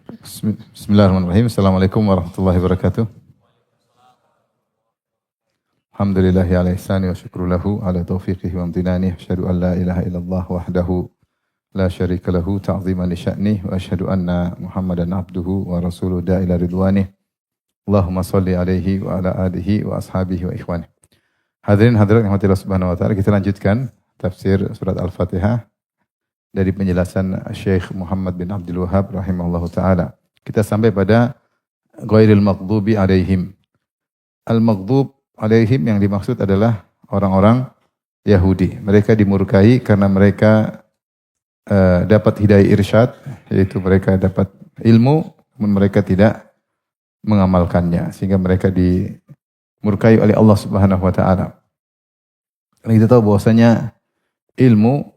Bismillahirrahmanirrahim. Assalamualaikum warahmatullahi wabarakatuh. Alhamdulillahi ala ihsani wa syukru lahu ala taufiqihi wa amtinani. Asyhadu an la ilaha illallah wahdahu la syarika lahu ta'ziman li sya'nih wa asyhadu anna Muhammadan abduhu wa rasuluhu da'ila ridwanih. Allahumma salli alaihi wa ala alihi wa ashabihi wa ikhwanih. Hadirin hadirat yang Allah Subhanahu wa taala, kita lanjutkan tafsir surat Al-Fatihah dari penjelasan Syekh Muhammad bin Abdul Wahhab rahimahullahu taala. Kita sampai pada ghairil maghdubi alaihim. Al-maghdub alaihim yang dimaksud adalah orang-orang Yahudi. Mereka dimurkai karena mereka dapat hidayah irsyad, yaitu mereka dapat ilmu namun mereka tidak mengamalkannya, sehingga mereka dimurkai oleh Allah Subhanahu wa taala. Karena kita tahu bahwasanya ilmu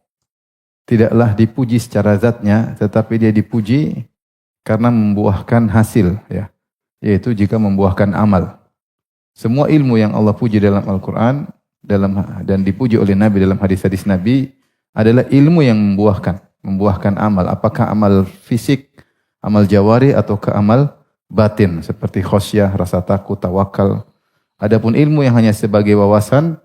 tidaklah dipuji secara zatnya, tetapi dia dipuji karena membuahkan hasil, ya, yaitu jika membuahkan amal. Semua ilmu yang Allah puji dalam Al-Quran dan dipuji oleh Nabi dalam hadis-hadis Nabi adalah ilmu yang membuahkan amal. Apakah amal fisik, amal jawari, ataukah amal batin seperti khosyah, rasa takut, tawakal. Adapun ilmu yang hanya sebagai wawasan,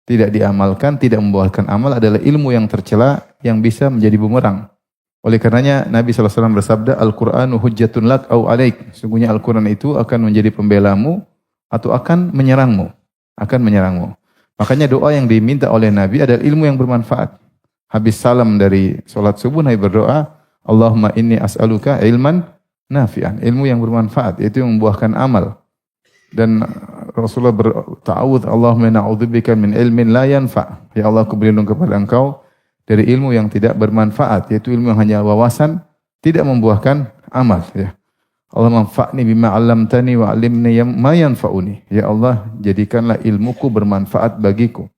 tidak diamalkan, tidak membuahkan amal adalah ilmu yang tercela yang bisa menjadi bumerang. Oleh karenanya Nabi SAW bersabda, Al-Qur'anu hujjatun lak au alaik. Sungguhnya Al-Quran itu akan menjadi pembelamu atau akan menyerangmu. Makanya doa yang diminta oleh Nabi adalah ilmu yang bermanfaat. Habis salam dari sholat subuh, Nabi berdoa, Allahumma inni as'aluka ilman nafi'an. Ilmu yang bermanfaat, yaitu yang membuahkan amal. Dan Rasulullah berta'awudz, Allahumma na'udzubika min ilmin la yanfa'. Ya Allah, aku berlindung kepada Engkau dari ilmu yang tidak bermanfaat, yaitu ilmu yang hanya wawasan, tidak membuahkan amal. Ya. Allah manfa'ni bima 'allamtani wa 'allimni ma yanfa'uni. Ya Allah, jadikanlah ilmuku bermanfaat bagiku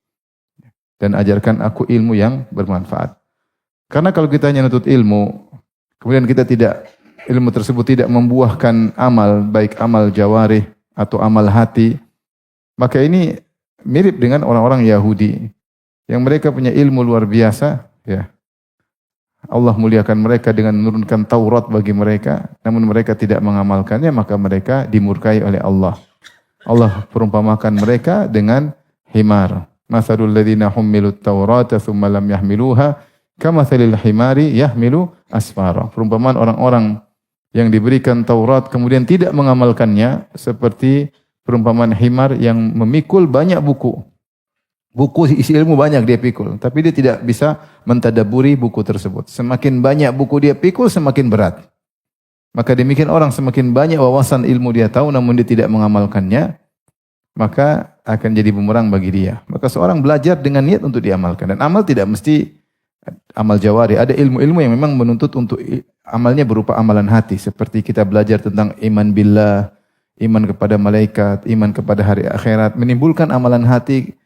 dan ajarkan aku ilmu yang bermanfaat. Karena kalau kita hanya nuntut ilmu, kemudian ilmu tersebut tidak membuahkan amal, baik amal jawarih atau amal hati, maka ini mirip dengan orang-orang Yahudi yang mereka punya ilmu luar biasa, ya. Allah muliakan mereka dengan menurunkan Taurat bagi mereka, namun mereka tidak mengamalkannya, maka mereka dimurkai oleh Allah. Allah perumpamakan mereka dengan himar. Mathalul ladzina hummilut Taurata tsumma lam yahmiluha kamathalil himari yahmilu asfara. Perumpamaan orang-orang yang diberikan Taurat kemudian tidak mengamalkannya seperti perumpamaan himar yang memikul banyak buku. Buku isi ilmu banyak dia pikul, tapi dia tidak bisa mentadaburi buku tersebut. Semakin banyak buku dia pikul, semakin berat. Maka demikian orang semakin banyak wawasan ilmu dia tahu, namun dia tidak mengamalkannya, maka akan jadi bumerang bagi dia. Maka seorang belajar dengan niat untuk diamalkan. Dan amal tidak mesti amal jawari. Ada ilmu-ilmu yang memang menuntut untuk amalnya berupa amalan hati. Seperti kita belajar tentang iman billah, iman kepada malaikat, iman kepada hari akhirat. Menimbulkan amalan hati,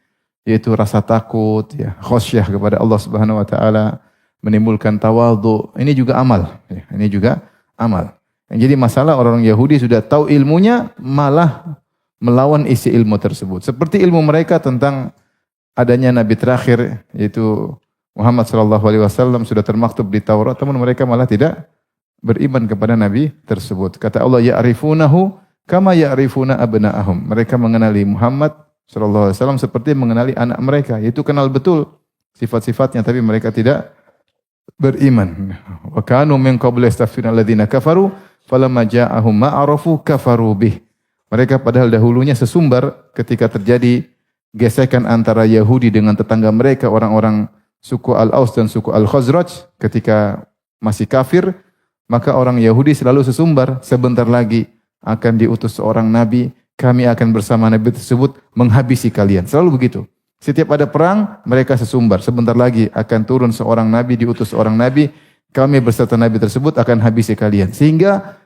yaitu rasa takut, ya, khosyah kepada Allah Subhanahu wa taala, menimbulkan tawadhu. Ini juga amal, ya, ini juga amal. Yang jadi masalah orang Yahudi sudah tahu ilmunya malah melawan isi ilmu tersebut. Seperti ilmu mereka tentang adanya nabi terakhir yaitu Muhammad sallallahu alaihi wasallam sudah termaktub di Taurat, namun mereka malah tidak beriman kepada nabi tersebut. Kata Allah, ya'rifunahu kama ya'rifuna abna'ahum. Mereka mengenali Muhammad sallallahu alaihi wasallam seperti mengenali anak mereka, yaitu kenal betul sifat-sifatnya, tapi mereka tidak beriman. Wa kanu min qabli yastaghfiruna alladziina kafaru falamma ja'ahum ma arafu kafaru bih. Mereka padahal dahulunya sesumbar ketika terjadi gesekan antara Yahudi dengan tetangga mereka, orang-orang suku Al-Aus dan suku Al-Khazraj, ketika masih kafir, maka orang Yahudi selalu sesumbar, sebentar lagi akan diutus seorang nabi, kami akan bersama nabi tersebut menghabisi kalian. Selalu begitu. Setiap ada perang, mereka sesumbar. Sebentar lagi akan turun seorang nabi, diutus seorang nabi, kami berserta nabi tersebut akan habisi kalian. Sehingga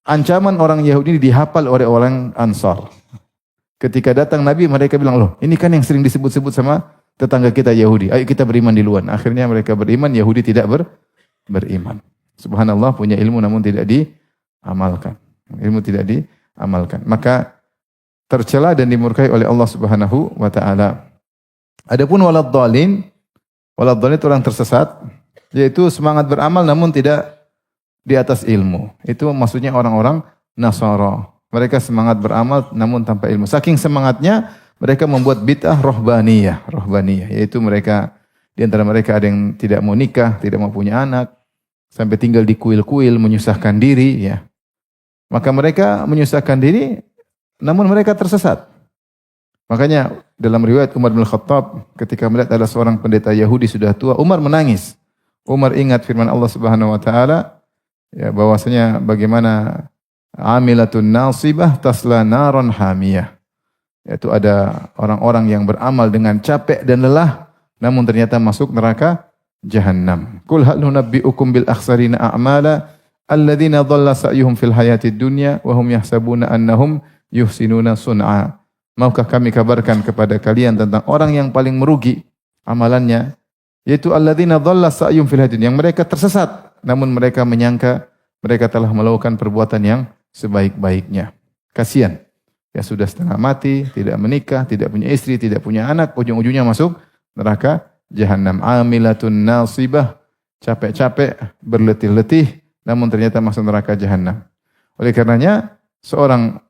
ancaman orang Yahudi ini dihafal oleh orang Ansar. Ketika datang nabi, mereka bilang, loh ini kan yang sering disebut-sebut sama tetangga kita Yahudi. Ayo kita beriman di luar. Akhirnya mereka beriman, Yahudi tidak beriman. Subhanallah, punya ilmu namun tidak diamalkan. Ilmu tidak diamalkan. Maka tercela dan dimurkai oleh Allah Subhanahu wa taala. Adapun waladhdallin itu orang tersesat, yaitu semangat beramal namun tidak di atas ilmu. Itu maksudnya orang-orang Nasara. Mereka semangat beramal namun tanpa ilmu. Saking semangatnya mereka membuat bid'ah rohbaniyah. Rohbaniyah yaitu mereka di antara mereka ada yang tidak mau nikah, tidak mau punya anak, sampai tinggal di kuil-kuil menyusahkan diri ya. Maka mereka menyusahkan diri namun mereka tersesat. Makanya dalam riwayat Umar bin Khattab ketika melihat ada seorang pendeta Yahudi sudah tua, Umar menangis. Umar ingat firman Allah Subhanahu wa taala ya bahwasanya bagaimana amilatun nasibah tasla naron hamiyah. Yaitu ada orang-orang yang beramal dengan capek dan lelah namun ternyata masuk neraka jahannam. Qul hal nunabbiukum bil akhsarina a'mala alladzina dhalla sa'yuhum fil hayatid dunya wa hum yahsabuna annahum yuhsinuna sun'a. Maukah kami kabarkan kepada kalian tentang orang yang paling merugi amalannya yaitu alladzina dhalla sa'yuhum fil hayatid dunya, yang mereka tersesat namun mereka menyangka mereka telah melakukan perbuatan yang sebaik-baiknya. Kasihan. Ya sudah setengah mati, tidak menikah, tidak punya istri, tidak punya anak, ujung-ujungnya masuk neraka jahannam. Amilatun nasibah, capek-capek, berletih-letih, namun ternyata masuk neraka jahannam. Oleh karenanya, seorang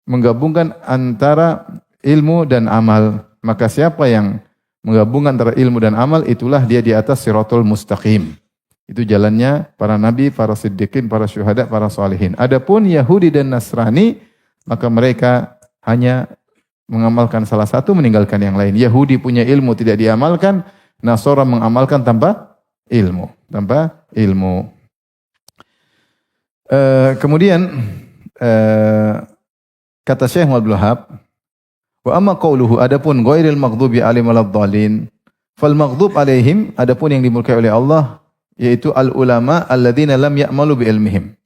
menggabungkan antara ilmu dan amal. Maka siapa yang menggabungkan antara ilmu dan amal, itulah dia di atas siratul mustaqim. Itu jalannya para nabi, para siddiqin, para syuhada, para salihin. Adapun Yahudi dan Nasrani, maka mereka hanya mengamalkan salah satu, meninggalkan yang lain. Yahudi punya ilmu tidak diamalkan, Nasara mengamalkan tanpa ilmu. Tanpa ilmu. Kemudian kata Syekh Abdul Wahab, wa amma qauluhu adapun ghairil maghdubi alaihim waladdallin, fal maghdub alaihim adapun yang dimurkai oleh Allah yaitu al-ulama alladzina lam ya'malu bi ilmihim.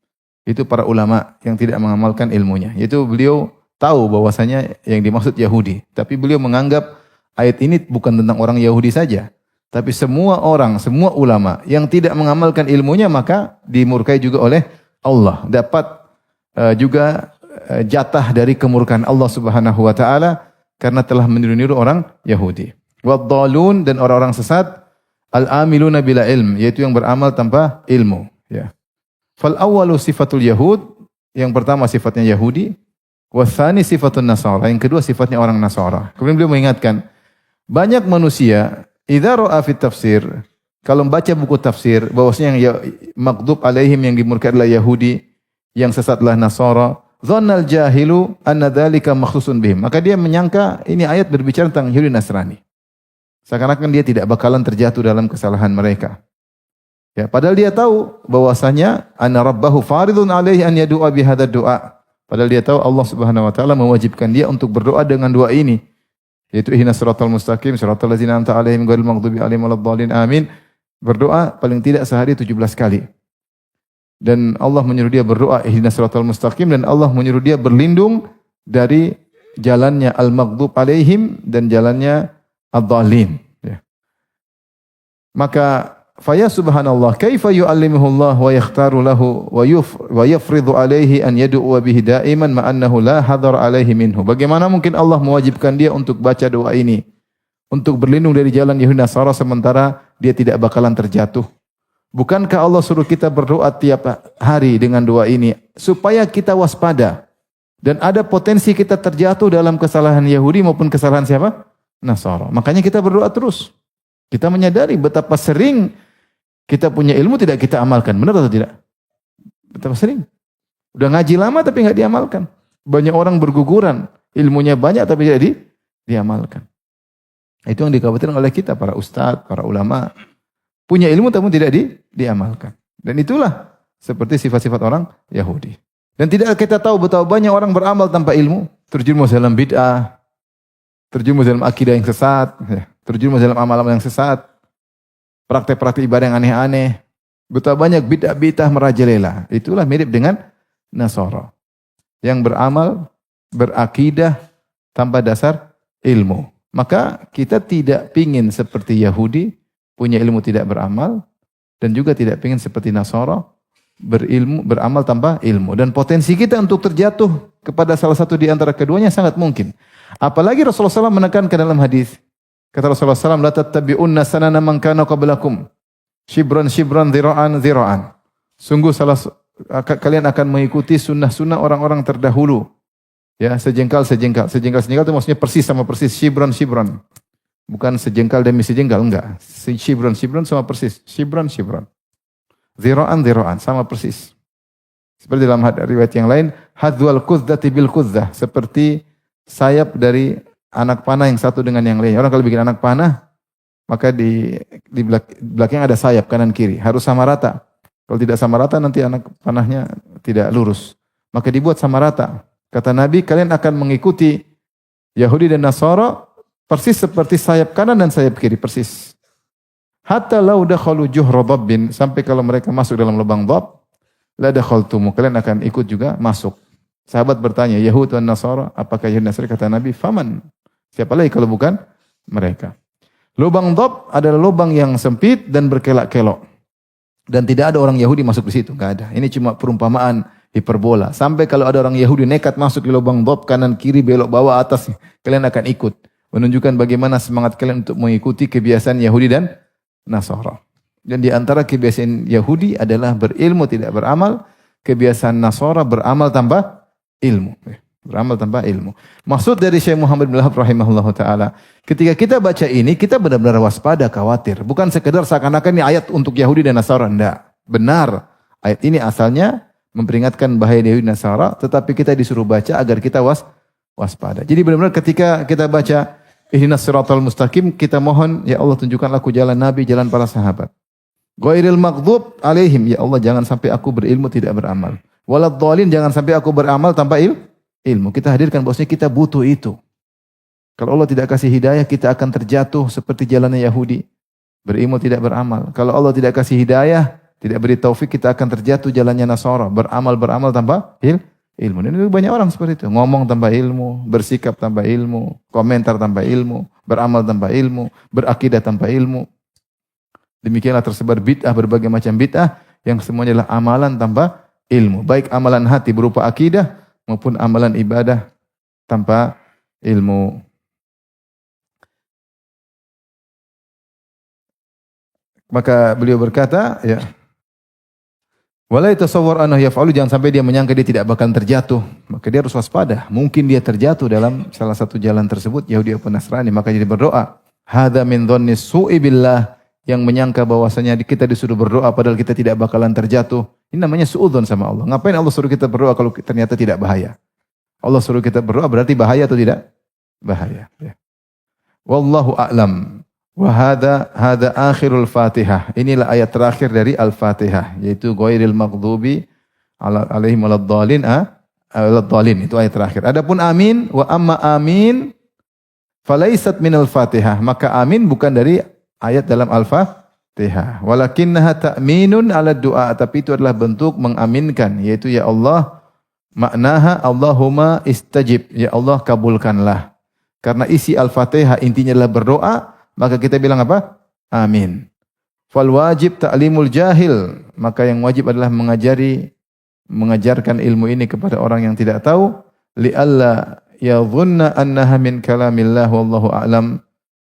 Itu para ulama yang tidak mengamalkan ilmunya. Yaitu beliau tahu bahwasanya yang dimaksud Yahudi, tapi beliau menganggap ayat ini bukan tentang orang Yahudi saja, tapi semua orang, semua ulama yang tidak mengamalkan ilmunya maka dimurkai juga oleh Allah. Dapat juga jatah dari kemurkaan Allah Subhanahu wa taala karena telah meniru-niru orang Yahudi. Wad-dhalun, dan orang-orang sesat, al-amiluna bila ilm, yaitu yang beramal tanpa ilmu, ya. Fal awwalu sifatul yahud, yang pertama sifatnya Yahudi, watsani sifatun nasara, yang kedua sifatnya orang Nasara. Kemudian beliau mengingatkan, banyak manusia idza ra'a fit tafsir, kalau membaca buku tafsir bahwasanya yang maghdub alaihim yang dimurkai adalah Yahudi, yang sesat adalah Nasara, dhannal jahilu anna dzalika makhsusun bihim. Maka dia menyangka ini ayat berbicara tentang Yahudi Nasrani. Seakan-akan dia tidak bakalan terjatuh dalam kesalahan mereka. Ya, padahal dia tahu bahwasanya anna rabbahu faridun alaihi an yad'a bi hadzal du'a. Padahal dia tahu Allah Subhanahu wa taala mewajibkan dia untuk berdoa dengan doa ini, yaitu ihdinas siratal mustaqim siratal ladzina an'amta alaihim ghairil maghdubi alaihim waladdallin amin. Berdoa paling tidak sehari 17 kali. Dan Allah menyuruh dia berdoa ihdinas siratal mustaqim, dan Allah menyuruh dia berlindung dari jalannya al-maghdub alaihim dan jalannya ad-dhalin, ya. Maka faya subhanallah kaifa yu'allimuhullah wa yakhtaru lahu wa yafridu alaihi an yad'u bihi da'iman ma annahu la hadar alaihi minhu. Bagaimana mungkin Allah mewajibkan dia untuk baca doa ini, untuk berlindung dari jalan Yahudi Nasara sementara dia tidak bakalan terjatuh? Bukankah Allah suruh kita berdoa tiap hari dengan doa ini supaya kita waspada dan ada potensi kita terjatuh dalam kesalahan Yahudi maupun kesalahan siapa? Nasara. Makanya kita berdoa terus. Kita menyadari betapa sering kita punya ilmu tidak kita amalkan. Benar atau tidak? Betapa sering. Udah ngaji lama tapi nggak diamalkan. Banyak orang berguguran. Ilmunya banyak tapi tidak diamalkan. Itu yang dikhawatirkan oleh kita, para ustadz, para ulama. Punya ilmu tapi tidak diamalkan. Dan itulah seperti sifat-sifat orang Yahudi. Dan tidak kita tahu betapa banyak orang beramal tanpa ilmu. Terjerumus dalam bid'ah. Terjerumus dalam akidah yang sesat, terjerumus dalam amal-amal yang sesat, praktek-praktek ibadah yang aneh-aneh. Betapa banyak bid'ah-bid'ah merajalela. Itulah mirip dengan Nasara yang beramal, berakidah tanpa dasar ilmu. Maka kita tidak pingin seperti Yahudi, punya ilmu tidak beramal, dan juga tidak pingin seperti Nasara, berilmu, beramal tanpa ilmu. Dan potensi kita untuk terjatuh kepada salah satu di antara keduanya sangat mungkin. Apalagi Rasulullah SAW menekankan dalam hadis. Kata Rasulullah SAW, la tattabi'unna sanana man kana qablakum. Shibran, dhira'an, dhira'an. Sungguh kalian akan mengikuti sunnah-sunnah orang-orang terdahulu. Ya, sejengkal itu maksudnya persis sama persis, shibron. Bukan sejengkal demi sejengkal, enggak. Shibron sama persis, shibron. Zira'an sama persis. Seperti dalam riwayat yang lain, hadwal qudzati bil qudzah, seperti sayap dari anak panah yang satu dengan yang lain. Orang kalau bikin anak panah, maka di belakang ada sayap kanan kiri, harus sama rata. Kalau tidak sama rata nanti anak panahnya tidak lurus. Maka dibuat sama rata. Kata Nabi, kalian akan mengikuti Yahudi dan Nasara persis seperti sayap kanan dan sayap kiri, persis. Hatta law dakhalu juhra dhabbin, sampai kalau mereka masuk dalam lubang dhab, la dakhaltumu, kalian akan ikut juga masuk. Sahabat bertanya, Yahud dan Nasara, apakah Yahudi dan Nasara? Kata Nabi, faman, siapa lagi kalau bukan mereka. Lubang dhab adalah lubang yang sempit dan berkelak-kelok. Dan tidak ada orang Yahudi masuk di situ, enggak ada. Ini cuma perumpamaan hiperbola. Sampai kalau ada orang Yahudi nekat masuk di lubang dhab, kanan kiri belok bawah atas, kalian akan ikut. Menunjukkan bagaimana semangat kalian untuk mengikuti kebiasaan Yahudi dan Nasara. Dan di antara kebiasaan Yahudi adalah berilmu tidak beramal, kebiasaan Nasara beramal tanpa ilmu. Beramal tanpa ilmu. Maksud dari Syekh Muhammad bin Wahab rahimahullahu taala, ketika kita baca ini, kita benar-benar waspada, khawatir. Bukan sekedar seakan-akan ini ayat untuk Yahudi dan Nasara, enggak. Benar. Ayat ini asalnya memperingatkan bahaya Yahudi dan Nasara, tetapi kita disuruh baca agar kita waspada. Jadi benar-benar ketika kita baca ihdinas siratal mustaqim, kita mohon, ya Allah tunjukkanlah aku jalan Nabi, jalan para sahabat. Ghairil maghdub alaihim, ya Allah jangan sampai aku berilmu tidak beramal. Walad dhalin, jangan sampai aku beramal tanpa ilmu. Kita hadirkan bahwasanya kita butuh itu. Kalau Allah tidak kasih hidayah, kita akan terjatuh seperti jalannya Yahudi. Berilmu tidak beramal. Kalau Allah tidak kasih hidayah, tidak beri taufik, kita akan terjatuh jalannya Nasara. Beramal tanpa ilmu. Ini banyak orang seperti itu. Ngomong tanpa ilmu, bersikap tanpa ilmu, komentar tanpa ilmu, beramal tanpa ilmu, berakidah tanpa ilmu. Demikianlah tersebar bid'ah, berbagai macam bid'ah yang semuanya adalah amalan tanpa ilmu. Baik amalan hati berupa akidah maupun amalan ibadah tanpa ilmu. Maka beliau berkata, ya, wala yatasawwar annahu yaf'alu, jangan sampai dia menyangka dia tidak bakal terjatuh. Maka dia harus waspada. Mungkin dia terjatuh dalam salah satu jalan tersebut, Yahudi atau Nasrani. Maka jadi berdoa. Hadza min dhanni su'i billah, yang menyangka bahwasanya kita disuruh berdoa padahal kita tidak bakalan terjatuh. Ini namanya suudzon sama Allah. Ngapain Allah suruh kita berdoa kalau ternyata tidak bahaya? Allah suruh kita berdoa berarti bahaya atau tidak? Bahaya. Ya. Wallahu a'lam. Wa hadza akhirul Fatihah. Inilah ayat terakhir dari Al-Fatihah, yaitu ghairil maghdubi alaihim waladdallin waladdallin, itu ayat terakhir. Adapun amin, wa amma amin falaisat minal Fatihah, maka amin bukan dari ayat dalam Al-Fatihah. Walakinnaha ta'minun ala du'a, tapi itu adalah bentuk mengaminkan, yaitu ya Allah, maknaha Allahumma istajib, ya Allah kabulkanlah. Karena isi Al-Fatihah intinya adalah berdoa, maka kita bilang apa? Amin. Fal wajib ta'limul jahil, maka yang wajib adalah mengajarkan ilmu ini kepada orang yang tidak tahu, li'alla yadhunna annaha min kalamillah wallahu a'lam,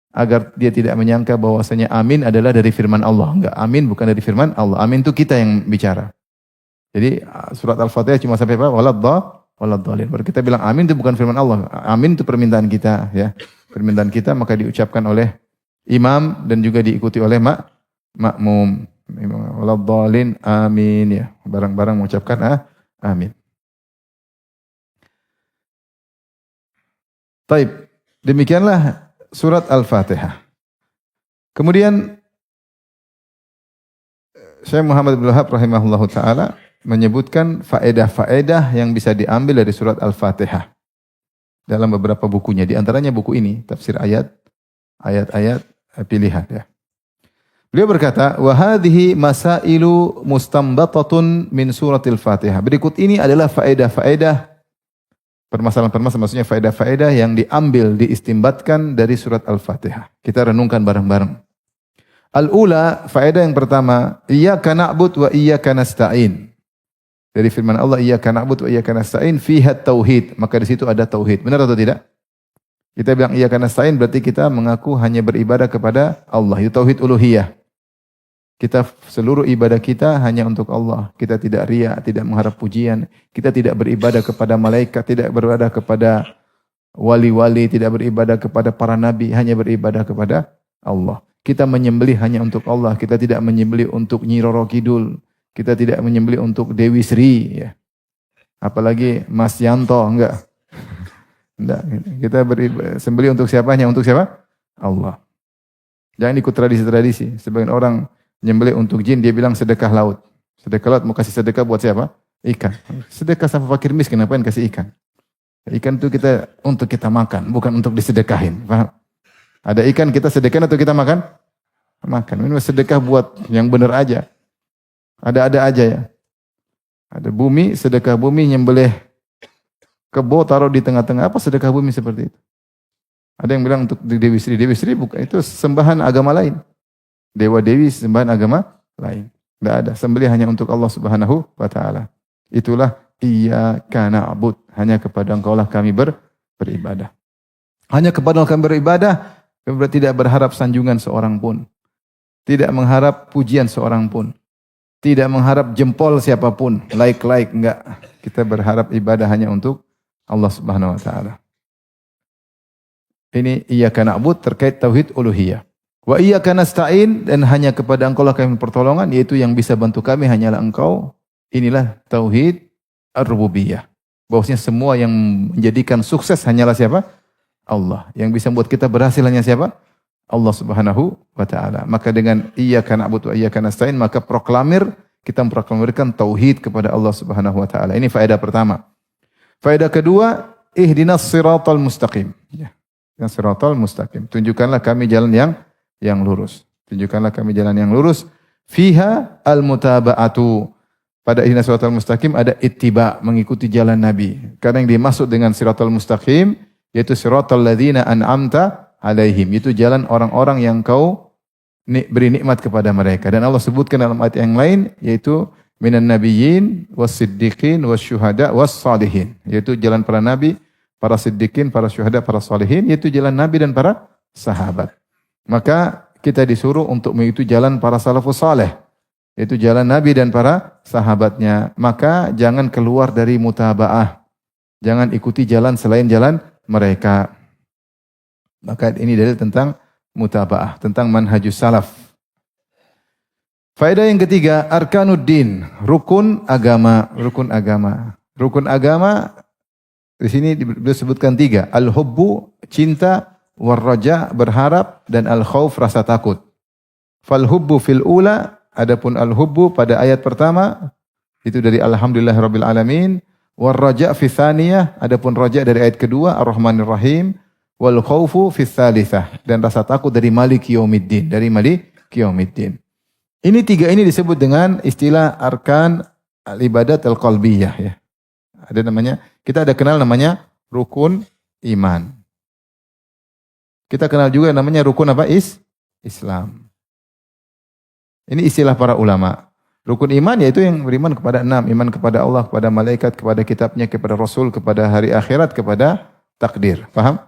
agar dia tidak menyangka bahwasanya amin adalah dari firman Allah. Enggak, amin bukan dari firman Allah. Amin itu kita yang bicara. Jadi surat Al-Fatihah cuma sampai apa? Waladdallin. Baru kita bilang amin itu bukan firman Allah. Amin itu permintaan kita, ya. Permintaan kita, maka diucapkan oleh imam dan juga diikuti oleh makmum. Waladdallin, amin, ya. Barang-barang mengucapkan amin. Taib. Demikianlah surat Al-Fatihah. Kemudian Syekh Muhammad bin Wahab rahimahullahu taala menyebutkan faedah-faedah yang bisa diambil dari surat Al-Fatihah dalam beberapa bukunya, di antaranya buku ini, tafsir ayat-ayat pilihan, ya. Beliau berkata, wa hadhihi masailu mustambatatun min suratil Fatihah. Berikut ini adalah faedah-faedah, permasalahan-permasalahan, maksudnya faedah-faedah yang diambil, diistimbatkan dari surat Al-Fatihah. Kita renungkan bareng-bareng. Al-ula, faedah yang pertama, iyyaka na'bud wa iyyaka nasta'in. Dari firman Allah, iyyaka na'bud wa iyyaka nasta'in, fiha tauhid. Maka di situ ada tauhid. Benar atau tidak? Kita bilang iyyaka nasta'in berarti kita mengaku hanya beribadah kepada Allah. Itu tauhid uluhiyah. Kita seluruh ibadah kita hanya untuk Allah. Kita tidak riya, tidak mengharap pujian. Kita tidak beribadah kepada malaikat, tidak beribadah kepada wali-wali, tidak beribadah kepada para nabi, hanya beribadah kepada Allah. Kita menyembelih hanya untuk Allah. Kita tidak menyembelih untuk Nyi Roro Kidul. Kita tidak menyembelih untuk Dewi Sri, ya. Apalagi Mas Yanto, enggak. Enggak. Kita sembelih untuk siapa? Hanya untuk siapa? Allah. Jangan ikut tradisi-tradisi. Sebagian orang nyembelih untuk jin, dia bilang sedekah laut. Sedekah laut mau kasih sedekah buat siapa? Ikan. Sedekah sama fakir miskin, ngapain kasih ikan? Ikan itu untuk kita makan, bukan untuk disedekahin. Paham? Ada ikan kita sedekah atau kita makan? Makan. Ini sedekah buat yang benar aja. Ada-ada aja ya. Ada bumi, sedekah bumi nyembelih kebo taruh di tengah-tengah. Apa sedekah bumi seperti itu? Ada yang bilang untuk Dewi Sri. Dewi Sri bukan, itu sembahan agama lain. Dewa Dewi sembahan agama lain. Tidak ada. Sembelih hanya untuk Allah Subhanahu wa taala. Itulah iyyaka na'bud. Hanya kepada Engkau lah kami beribadah. Hanya kepada Engkau kami beribadah. Kami tidak berharap sanjungan seorang pun. Tidak mengharap pujian seorang pun. Tidak mengharap jempol siapapun. Like, enggak. Kita berharap ibadah hanya untuk Allah Subhanahu wa taala. Ini iyyaka na'bud terkait tauhid uluhiyah. Wa iyyaka nasta'in, dan hanya kepada Engkau lah kami pertolongan, yaitu yang bisa bantu kami hanyalah Engkau. Inilah tauhid ar-rububiyah. Bahwasanya semua yang menjadikan sukses hanyalah siapa? Allah. Yang bisa membuat kita berhasil hanya siapa? Allah Subhanahu wa taala. Maka dengan iyyaka na'budu wa iyyaka nasta'in, maka kita memproklamirkan tauhid kepada Allah Subhanahu wa taala. Ini faedah pertama. Faedah kedua, ihdinas siratal mustaqim. Ya. Yang siratal mustaqim. Tunjukkanlah kami jalan yang lurus. Tunjukkanlah kami jalan yang lurus. Fiha al-mutaba'atu. Pada ihdinas siratal mustaqim ada ittiba, mengikuti jalan Nabi. Karena yang dimaksud dengan siratal mustaqim yaitu siratal ladzina an'amta alaihim. Itu jalan orang-orang yang Kau beri nikmat kepada mereka. Dan Allah sebutkan dalam ayat yang lain, yaitu minan nabiyyin was-siddiqin wasyuhada was-salihin. Yaitu jalan para nabi, para siddiqin, para syuhada, para salihin. Yaitu jalan nabi dan para sahabat. Maka kita disuruh untuk mengikuti jalan para salafus saleh. Yaitu jalan nabi dan para sahabatnya. Maka jangan keluar dari mutaba'ah. Jangan ikuti jalan selain jalan mereka. Maka ini dalil tentang mutaba'ah, tentang manhajus salaf. Faedah yang ketiga, arkanuddin, rukun agama. Rukun agama di sini disebutkan 3. Al-hubbu, cinta, war-raja, berharap, dan al-khauf, rasa takut. Fal-hubbu fil ula, adapun al-hubbu pada ayat pertama, itu dari alhamdulillahirabbil alamin. War-raja fi tsaniyah, adapun raja dari ayat kedua, ar-rahmanir rahim. Wal khaufu fi tsalitsah, dan rasa takut dari Malik Yaumiddin, Ini 3 ini disebut dengan istilah arkan al-ibadat al-qalbiyah, ya. Ada namanya, kita ada kenal namanya rukun iman. Kita kenal juga namanya rukun apa? Islam. Ini istilah para ulama. Rukun iman yaitu yang beriman kepada 6, iman kepada Allah, kepada malaikat, kepada kitabnya, kepada rasul, kepada hari akhirat, kepada takdir. Paham?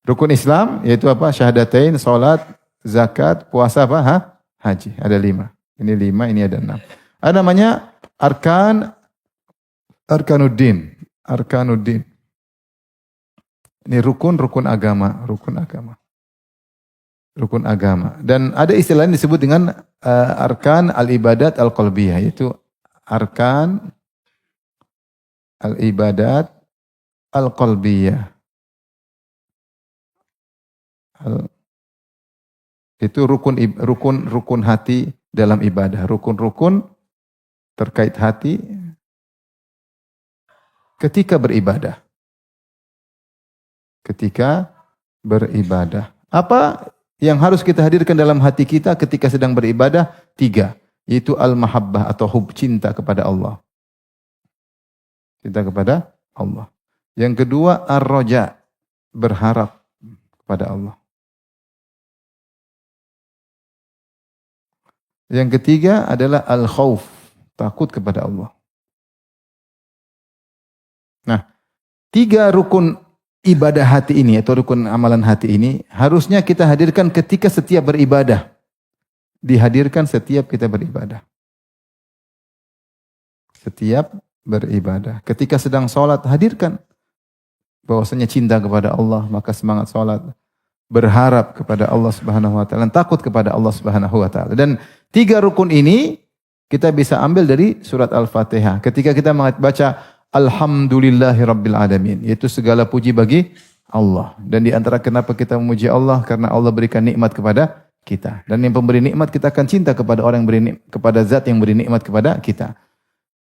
Rukun Islam yaitu apa? Syahadatain, salat, zakat, puasa apa? Haji. Ada 5. Ini 5, ini ada 6. Ada namanya arkanuddin. Ini rukun agama. Dan ada istilah yang disebut dengan arkan al-ibadat al-qalbiyah, yaitu arkan al-ibadat al-qalbiyah. Itu rukun hati dalam ibadah. Rukun terkait hati ketika beribadah. Apa yang harus kita hadirkan dalam hati kita ketika sedang beribadah? 3. Yaitu al-mahabbah atau cinta kepada Allah. Cinta kepada Allah. Yang kedua, ar-raja, berharap kepada Allah. Yang ketiga adalah al-khauf, takut kepada Allah. Nah, 3 rukun ibadah hati ini atau rukun amalan hati ini harusnya kita hadirkan ketika setiap beribadah. dihadirkan setiap kita beribadah. Setiap beribadah. Ketika sedang sholat, hadirkan bahwasanya cinta kepada Allah, maka semangat sholat. Berharap kepada Allah Subhanahu wa taala, dan takut kepada Allah Subhanahu wa taala. Dan tiga rukun ini kita bisa ambil dari surat Al-Fatihah. Ketika kita baca Alhamdulillahi Rabbil Alamin, yaitu segala puji bagi Allah. Dan di antara kenapa kita memuji Allah, karena Allah berikan nikmat kepada kita. Dan yang pemberi nikmat, kita akan cinta kepada orang yang beri nikmat, kepada zat yang beri nikmat kepada kita.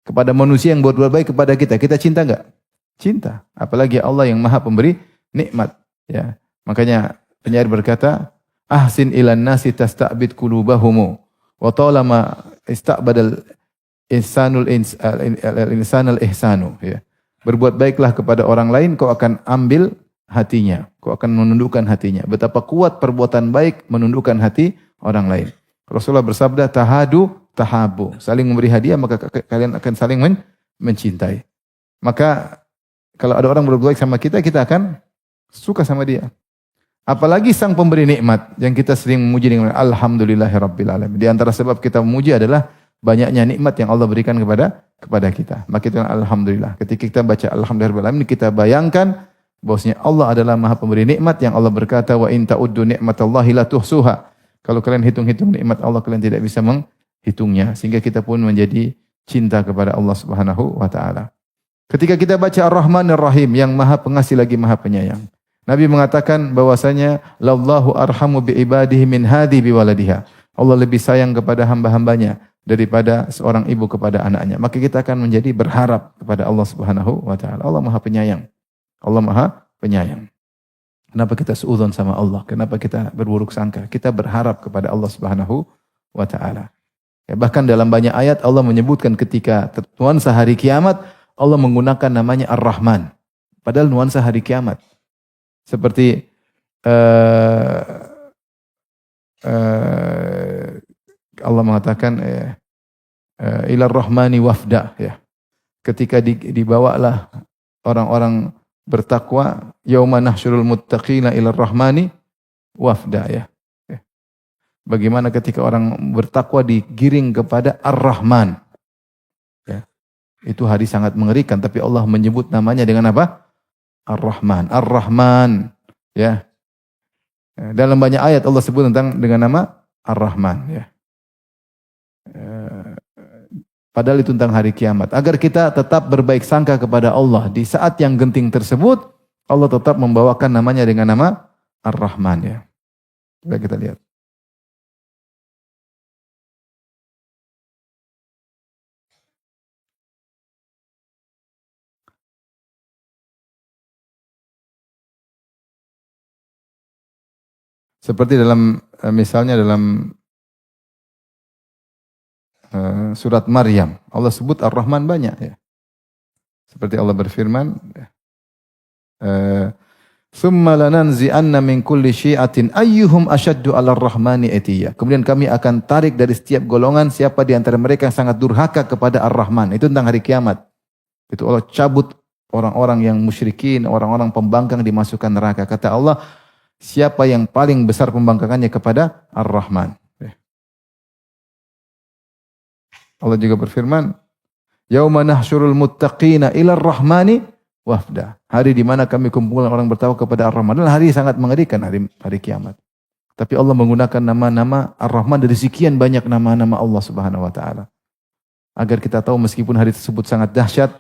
Kepada manusia yang berbuat baik kepada kita cinta enggak? Cinta. Apalagi Allah yang maha pemberi nikmat. Ya. Makanya penyair berkata, ahsin ilan nasi tasta'bid qulubahumu wa talama ista'badal insanul ihsanu, ya. Berbuat baiklah kepada orang lain, kau akan ambil hatinya, kau akan menundukkan hatinya. Betapa kuat perbuatan baik menundukkan hati orang lain. Rasulullah bersabda, tahadu tahabu, saling memberi hadiah maka kalian akan saling mencintai. Maka kalau ada orang berbuat baik sama kita, kita akan suka sama dia. Apalagi sang pemberi nikmat yang kita sering memuji dengan Alhamdulillahirabbil alamin. Di antara sebab kita memuji adalah banyaknya nikmat yang Allah berikan kepada kita. Maka kita alhamdulillah. Ketika kita baca Alhamdulillahirabbil alamin, kita bayangkan bahwasanya Allah adalah Maha Pemberi nikmat, yang Allah berkata wa in ta'uddu ni'matallahi la tuhsuha. Kalau kalian hitung-hitung nikmat Allah, kalian tidak bisa menghitungnya. Sehingga kita pun menjadi cinta kepada Allah Subhanahu wa taala. Ketika kita baca Ar-Rahmanir Rahim, yang Maha Pengasih lagi Maha Penyayang. Nabi mengatakan bahwasanya lallahu arhamu bi ibadihi min hadi bi waladiha. Allah lebih sayang kepada hamba-hambanya daripada seorang ibu kepada anaknya. Maka kita akan menjadi berharap kepada Allah Subhanahu wa taala. Allah Maha Penyayang. Allah Maha Penyayang. Kenapa kita suudzon sama Allah? Kenapa kita berburuk sangka? Kita berharap kepada Allah Subhanahu wa taala. Ya, bahkan dalam banyak ayat Allah menyebutkan ketika nuansa hari kiamat, Allah menggunakan namanya Ar-Rahman. Padahal nuansa hari kiamat. Seperti Allah mengatakan ilar rahmani wafda, ya. Ketika dibawalah orang-orang bertakwa, yauma nahsyurul muttaqina ilar rahmani wafda, ya. Bagaimana ketika orang bertakwa digiring kepada Ar-Rahman, ya. Itu hari sangat mengerikan, tapi Allah menyebut namanya dengan apa? Ar-Rahman, Ar-Rahman, ya. Dalam banyak ayat Allah sebut dengan nama Ar-Rahman, ya. Padahal itu tentang hari kiamat. Agar kita tetap berbaik sangka kepada Allah di saat yang genting tersebut, Allah tetap membawakan namanya dengan nama Ar-Rahman, ya. Coba kita lihat. Seperti misalnya dalam surat Maryam, Allah sebut Ar-Rahman banyak, ya. Seperti Allah berfirman, "Tsumma lananzi'anna min kulli syi'atin ayyuhum ashaddu 'alar rahmani atiya." Kemudian kami akan tarik dari setiap golongan siapa di antara mereka yang sangat durhaka kepada Ar-Rahman. Itu tentang hari kiamat. Itu Allah cabut orang-orang yang musyrikin, orang-orang pembangkang dimasukkan neraka. Kata Allah, siapa yang paling besar pembangkangannya kepada Ar-Rahman. Allah juga berfirman, yauma nahsyurul muttaqina ilar rahmani wafda. Hari di mana kami kumpulkan orang bertakwa kepada Ar-Rahman. Adalah hari sangat mengerikan, hari kiamat. Tapi Allah menggunakan nama-nama Ar-Rahman dari sekian banyak nama-nama Allah Subhanahu wa taala. Agar kita tahu meskipun hari tersebut sangat dahsyat,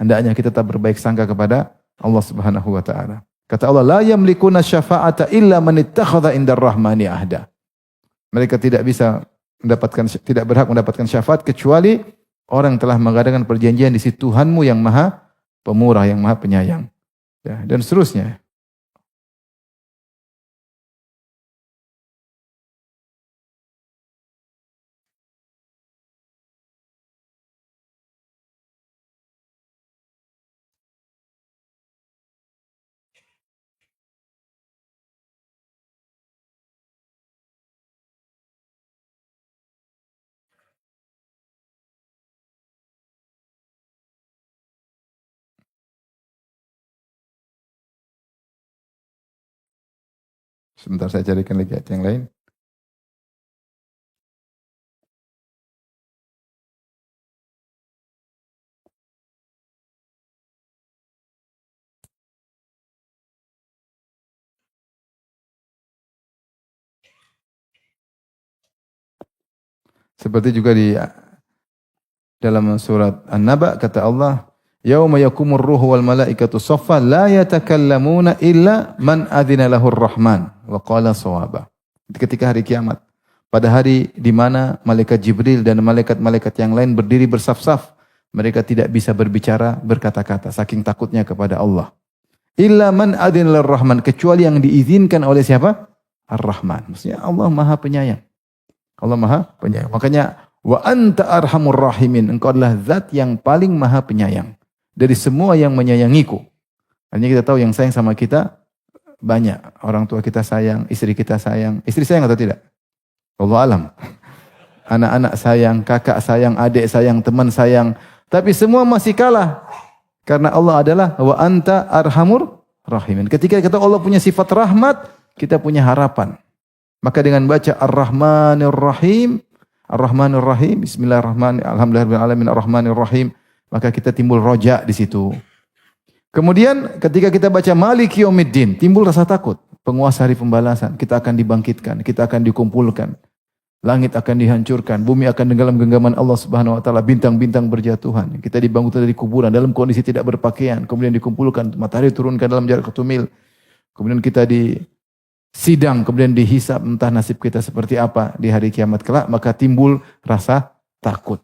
hendaknya kita tetap berbaik sangka kepada Allah Subhanahu wa taala. Kata Allah, la yamlikuna syafa'ata illa man ittakhadha indar rahmani ahda. Mereka tidak berhak mendapatkan syafaat kecuali orang yang telah mengadakan perjanjian di sisi Tuhanmu yang Maha Pemurah, yang Maha Penyayang. Ya, dan seterusnya. Sebentar saya carikan lagi ayat yang lain. Seperti juga di dalam surat An-Naba kata Allah, "Yauma yakumur ruhu wal malaikatu shaffa la yatakallamuna illa man adzina lahur rahman wa qala shawaba." Ketika hari kiamat, pada hari di mana malaikat Jibril dan malaikat-malaikat yang lain berdiri bersaf-saf, mereka tidak bisa berbicara, berkata-kata saking takutnya kepada Allah. Illa man adzina lahur rahman, kecuali yang diizinkan oleh siapa? Ar-Rahman. Maksudnya Allah Maha Penyayang. Allah Maha Penyayang. Makanya wa anta arhamur rahimin. Engkau adalah zat yang paling Maha Penyayang dari semua yang menyayangiku. Hanya kita tahu yang sayang sama kita banyak. Orang tua kita sayang, istri kita sayang. Istri sayang atau tidak? Allah alam. Anak-anak sayang, kakak sayang, adik sayang, teman sayang. Tapi semua masih kalah. Karena Allah adalah wa anta arhamur rahimin. Ketika kita Allah punya sifat rahmat, kita punya harapan. Maka dengan baca Ar-Rahmanir Rahim, Ar-Rahmanir Rahim, Bismillahirrahmanirrahim, Alhamdulillahirabbil alamin, Ar-Rahmanir Rahim, maka kita timbul roja di situ. Kemudian ketika kita baca Maliki Yaumiddin, timbul rasa takut. Penguasa hari pembalasan, kita akan dibangkitkan, kita akan dikumpulkan. Langit akan dihancurkan, bumi akan tenggelam genggaman Allah Subhanahu wa taala, bintang-bintang berjatuhan. Kita dibangunkan dari kuburan dalam kondisi tidak berpakaian, kemudian dikumpulkan, matahari turunkan dalam jarak 1 mil. Kemudian kita di sidang, kemudian dihisab, entah nasib kita seperti apa di hari kiamat kelak, maka timbul rasa takut.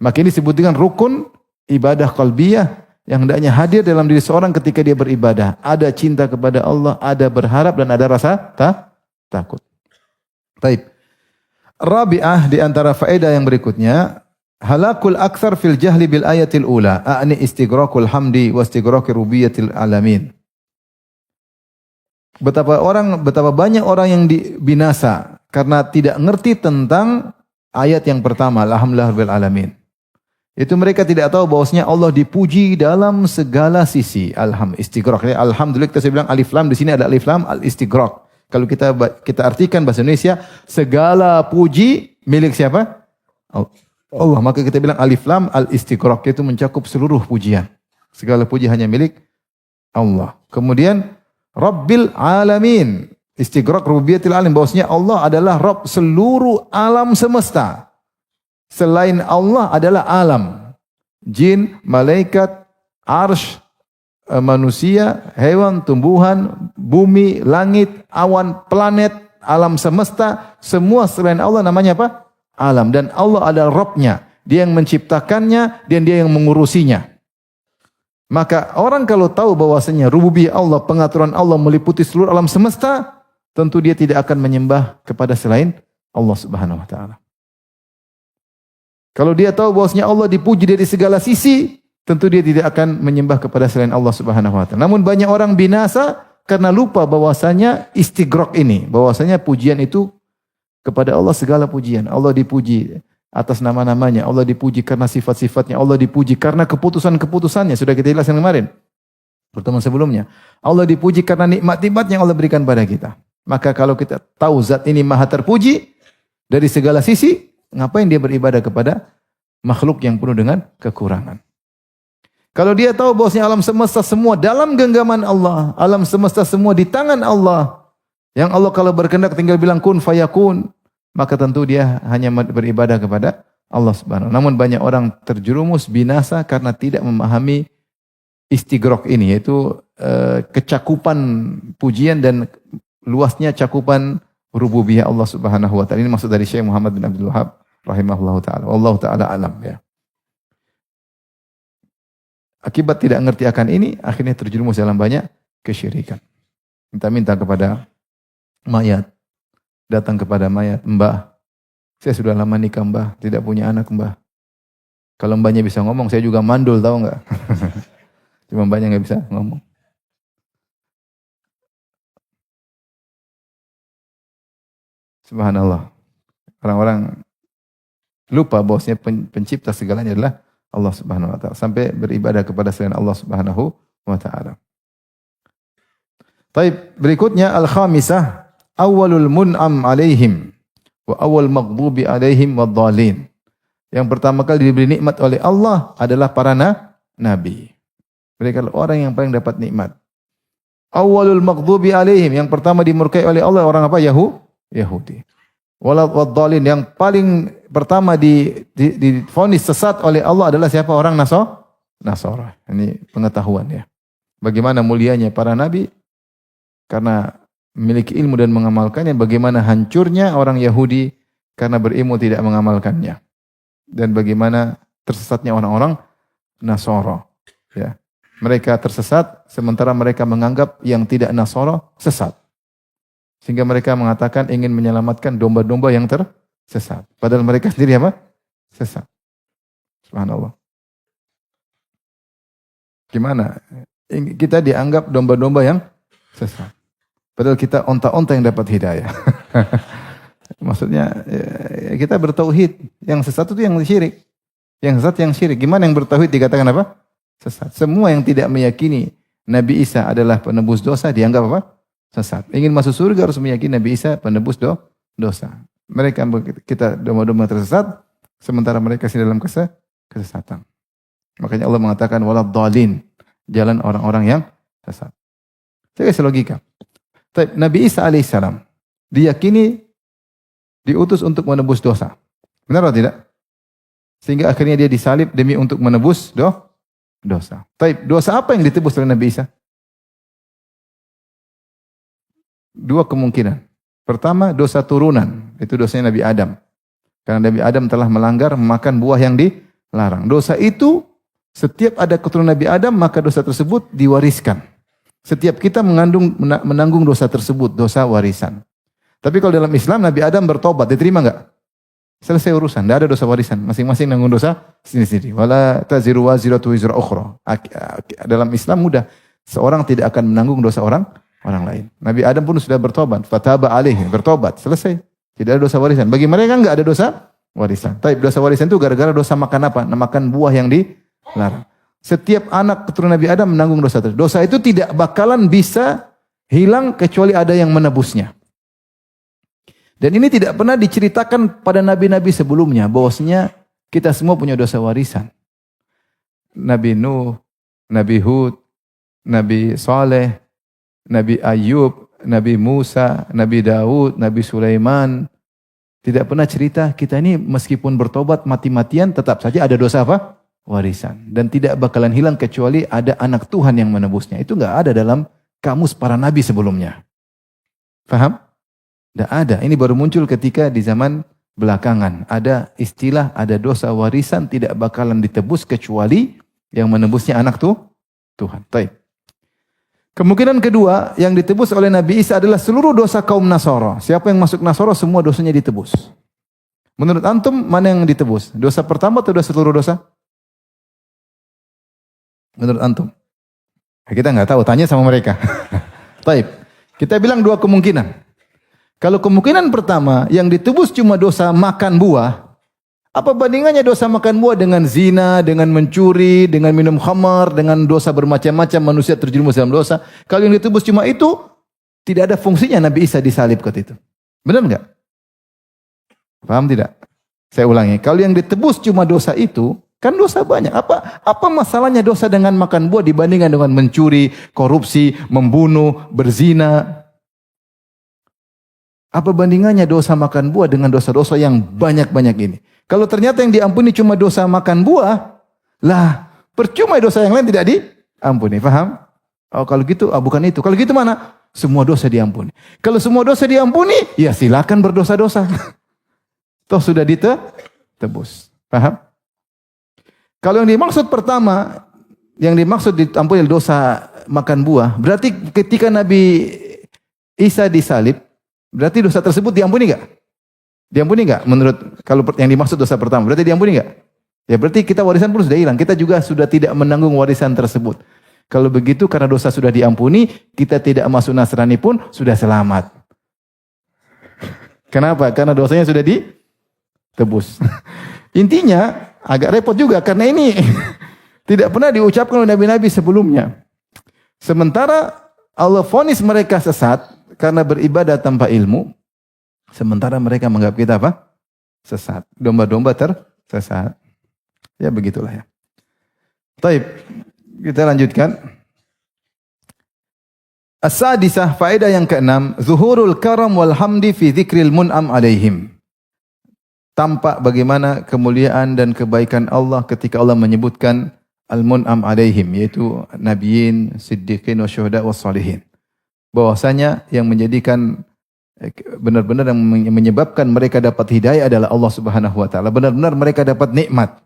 Maka ini disebut dengan rukun ibadah qalbiyah yang hendaknya hadir dalam diri seorang ketika dia beribadah. Ada cinta kepada Allah, ada berharap dan ada rasa takut. Taib. Rabi'ah di antara faedah yang berikutnya, halakul aktsar fil jahli bil ayatil ula, a'ni istighraqul hamdi wa istighraqir rubiyatil alamin. Betapa banyak orang yang binasa karena tidak ngerti tentang ayat yang pertama, alhamdulillahirabbil alamin. Itu mereka tidak tahu bahwasanya Allah dipuji dalam segala sisi. Istighraq. Alhamdulillah kita bilang alif lam, di sini ada alif lam al istighraq. Kalau kita artikan bahasa Indonesia, segala puji milik siapa? Allah. Maka kita bilang alif lam al istighraq, itu mencakup seluruh pujian. Segala puji hanya milik Allah. Kemudian Rabbil alamin, istighraq rububiyatil alim, bahwasanya Allah adalah Rabb seluruh alam semesta. Selain Allah adalah alam. Jin, malaikat, arsy, manusia, hewan, tumbuhan, bumi, langit, awan, planet, alam semesta, semua selain Allah namanya apa? Alam. Dan Allah adalah Rabb-nya. Dia yang menciptakannya dan dia yang mengurusinya. Maka orang kalau tahu bahwasanya rububiyah Allah, pengaturan Allah meliputi seluruh alam semesta, tentu dia tidak akan menyembah kepada selain Allah Subhanahu wa taala. Kalau dia tahu bahwasanya Allah dipuji dari segala sisi, tentu dia tidak akan menyembah kepada selain Allah Subhanahu wa taala. Namun banyak orang binasa karena lupa bahwasanya istighraq ini, bahwasanya pujian itu kepada Allah segala pujian. Allah dipuji atas nama-namanya, Allah dipuji karena sifat-sifatnya, Allah dipuji karena keputusan-keputusannya, sudah kita jelaskan kemarin pertemuan sebelumnya. Allah dipuji karena nikmat-nikmat yang Allah berikan pada kita. Maka kalau kita tahu zat ini maha terpuji dari segala sisi, ngapain dia beribadah kepada makhluk yang penuh dengan kekurangan? Kalau dia tahu bahwasanya alam semesta semua dalam genggaman Allah, alam semesta semua di tangan Allah, yang Allah kalau berkehendak tinggal bilang kun fayakun, maka tentu dia hanya beribadah kepada Allah Subhanahu. Namun banyak orang terjerumus binasa karena tidak memahami istighraq ini, yaitu kecakupan pujian dan luasnya cakupan rububiyah Allah Subhanahu wa taala. Ini maksud dari Syekh Muhammad bin Abdul Wahab rahimahullahu taala. Wallahu taala alam, ya. Akibat tidak ngerti akan ini, akhirnya terjerumus dalam banyak kesyirikan. Minta-minta kepada mayat, datang kepada mayat, mbah, saya sudah lama nikah mbah, tidak punya anak mbah. Kalau mbahnya bisa ngomong, saya juga mandul, tahu nggak? Cuma mbahnya nggak bisa ngomong. Subhanallah. Orang-orang lupa bahwasanya pencipta segalanya adalah Allah Subhanahu wa taala, sampai beribadah kepada selain Allah Subhanahu wa taala. Baik, berikutnya al-khamisah, awwalul mun'am alaihim wa awwal maghdubi alaihim wadhdallin. Yang pertama kali diberi nikmat oleh Allah adalah para nabi. Mereka adalah orang yang paling dapat nikmat. Awwalul maghdubi alaihim, yang pertama dimurkai oleh Allah orang apa? Yahudi. Wadhdallin, yang paling pertama divonis sesat oleh Allah adalah siapa? Orang Nasara. Ini pengetahuan ya. Bagaimana mulianya para nabi karena memiliki ilmu dan mengamalkannya, bagaimana hancurnya orang Yahudi karena berilmu tidak mengamalkannya. Dan bagaimana tersesatnya orang-orang Nasara. Ya. Mereka tersesat sementara mereka menganggap yang tidak Nasara sesat. Sehingga mereka mengatakan ingin menyelamatkan domba-domba yang tersesat. Padahal mereka sendiri apa? Sesat. Subhanallah. Gimana? Kita dianggap domba-domba yang sesat. Padahal kita onta-onta yang dapat hidayah. Maksudnya kita bertauhid. Yang sesat itu yang syirik. Yang sesat yang syirik. Gimana yang bertauhid dikatakan apa? Sesat. Semua yang tidak meyakini Nabi Isa adalah penebus dosa dianggap apa? Sesat. Ingin masuk surga harus meyakini Nabi Isa penebus dosa. Mereka kita domba-domba tersesat, sementara mereka sedang dalam kesesatan. Makanya Allah mengatakan walad dhalin, jalan orang-orang yang sesat. Saya kasih logika. Nabi Isa alaihissalam diyakini diutus untuk menebus dosa. Benar atau tidak? Sehingga akhirnya dia disalib demi untuk menebus dosa. Dosa apa yang ditebus oleh Nabi Isa? Dua kemungkinan. Pertama, dosa turunan. Itu dosanya Nabi Adam. Karena Nabi Adam telah melanggar memakan buah yang dilarang. Dosa itu, setiap ada keturunan Nabi Adam, maka dosa tersebut diwariskan. Setiap kita menanggung dosa tersebut, dosa warisan. Tapi kalau dalam Islam, Nabi Adam bertobat, diterima enggak? Selesai urusan, tidak ada dosa warisan. Masing-masing nanggung dosa sendiri-sendiri. Wala taziru waziratu wizra ukhra. Dalam Islam mudah. Seorang tidak akan menanggung dosa orang lain. Nabi Adam pun sudah bertobat. Fataba alaihi, bertobat. Selesai. Tidak ada dosa warisan. Bagi mereka enggak ada dosa warisan. Tapi dosa warisan itu gara-gara dosa makan apa? Makan buah yang dilarang. Setiap anak keturunan Nabi Adam menanggung dosa tersebut. Dosa itu tidak bakalan bisa hilang kecuali ada yang menebusnya. Dan ini tidak pernah diceritakan pada nabi-nabi sebelumnya. Bahwasanya kita semua punya dosa warisan. Nabi Nuh, Nabi Hud, Nabi Saleh, Nabi Ayub, Nabi Musa, Nabi Daud, Nabi Sulaiman. Tidak pernah cerita kita ini meskipun bertobat mati-matian tetap saja ada dosa apa? Warisan. Dan tidak bakalan hilang kecuali ada anak Tuhan yang menebusnya. Itu enggak ada dalam kamus para nabi sebelumnya. Paham? Tidak ada. Ini baru muncul ketika di zaman belakangan. Ada istilah, ada dosa warisan tidak bakalan ditebus kecuali yang menebusnya anak Tuhan. Baik. Kemungkinan kedua yang ditebus oleh Nabi Isa adalah seluruh dosa kaum Nasara. Siapa yang masuk Nasara semua dosanya ditebus. Menurut antum mana yang ditebus? Dosa pertama atau dosa seluruh dosa? Menurut antum? Kita nggak tahu, tanya sama mereka. Baik. Kita bilang dua kemungkinan. Kalau kemungkinan pertama yang ditebus cuma dosa makan buah, apa bandingannya dosa makan buah dengan zina, dengan mencuri, dengan minum khamar, dengan dosa bermacam-macam manusia terjerumus dalam dosa? Kalau yang ditebus cuma itu, tidak ada fungsinya Nabi Isa disalib ketika itu. Benar enggak? Paham tidak? Saya ulangi, kalau yang ditebus cuma dosa itu, kan dosa banyak. Apa masalahnya dosa dengan makan buah dibandingkan dengan mencuri, korupsi, membunuh, berzina? Apa bandingannya dosa makan buah dengan dosa-dosa yang banyak-banyak ini? Kalau ternyata yang diampuni cuma dosa makan buah, lah percuma dosa yang lain tidak diampuni. Paham? Oh kalau gitu, bukan itu. Kalau gitu mana? Semua dosa diampuni. Kalau semua dosa diampuni, ya silakan berdosa-dosa. Toh sudah ditebus. Paham? Kalau yang dimaksud pertama, yang dimaksud diampuni dosa makan buah, berarti ketika Nabi Isa disalib, berarti dosa tersebut diampuni enggak? Diampuni enggak? Menurut kalau yang dimaksud dosa pertama, berarti diampuni enggak? Ya berarti kita warisan pun sudah hilang. Kita juga sudah tidak menanggung warisan tersebut. Kalau begitu karena dosa sudah diampuni, kita tidak masuk Nasrani pun sudah selamat. Kenapa? Karena dosanya sudah ditebus. Intinya agak repot juga karena ini tidak pernah diucapkan oleh nabi-nabi sebelumnya. Sementara Allah vonis mereka sesat karena beribadah tanpa ilmu, sementara mereka menganggap kita apa? Sesat. Domba-domba tersesat. Ya begitulah ya. Baik, kita lanjutkan. As-sadisah, faedah yang keenam, zuhurul karam wal hamdi fi dzikril mun'am alaihim. tampak bagaimana kemuliaan dan kebaikan Allah ketika Allah menyebutkan al-mun'am alaihim, yaitu nabiyin, siddiqin, wa syuhada, wa salihin. Bahwasanya yang menjadikan benar-benar yang menyebabkan mereka dapat hidayah adalah Allah Subhanahu wa taala. Benar-benar mereka dapat nikmat.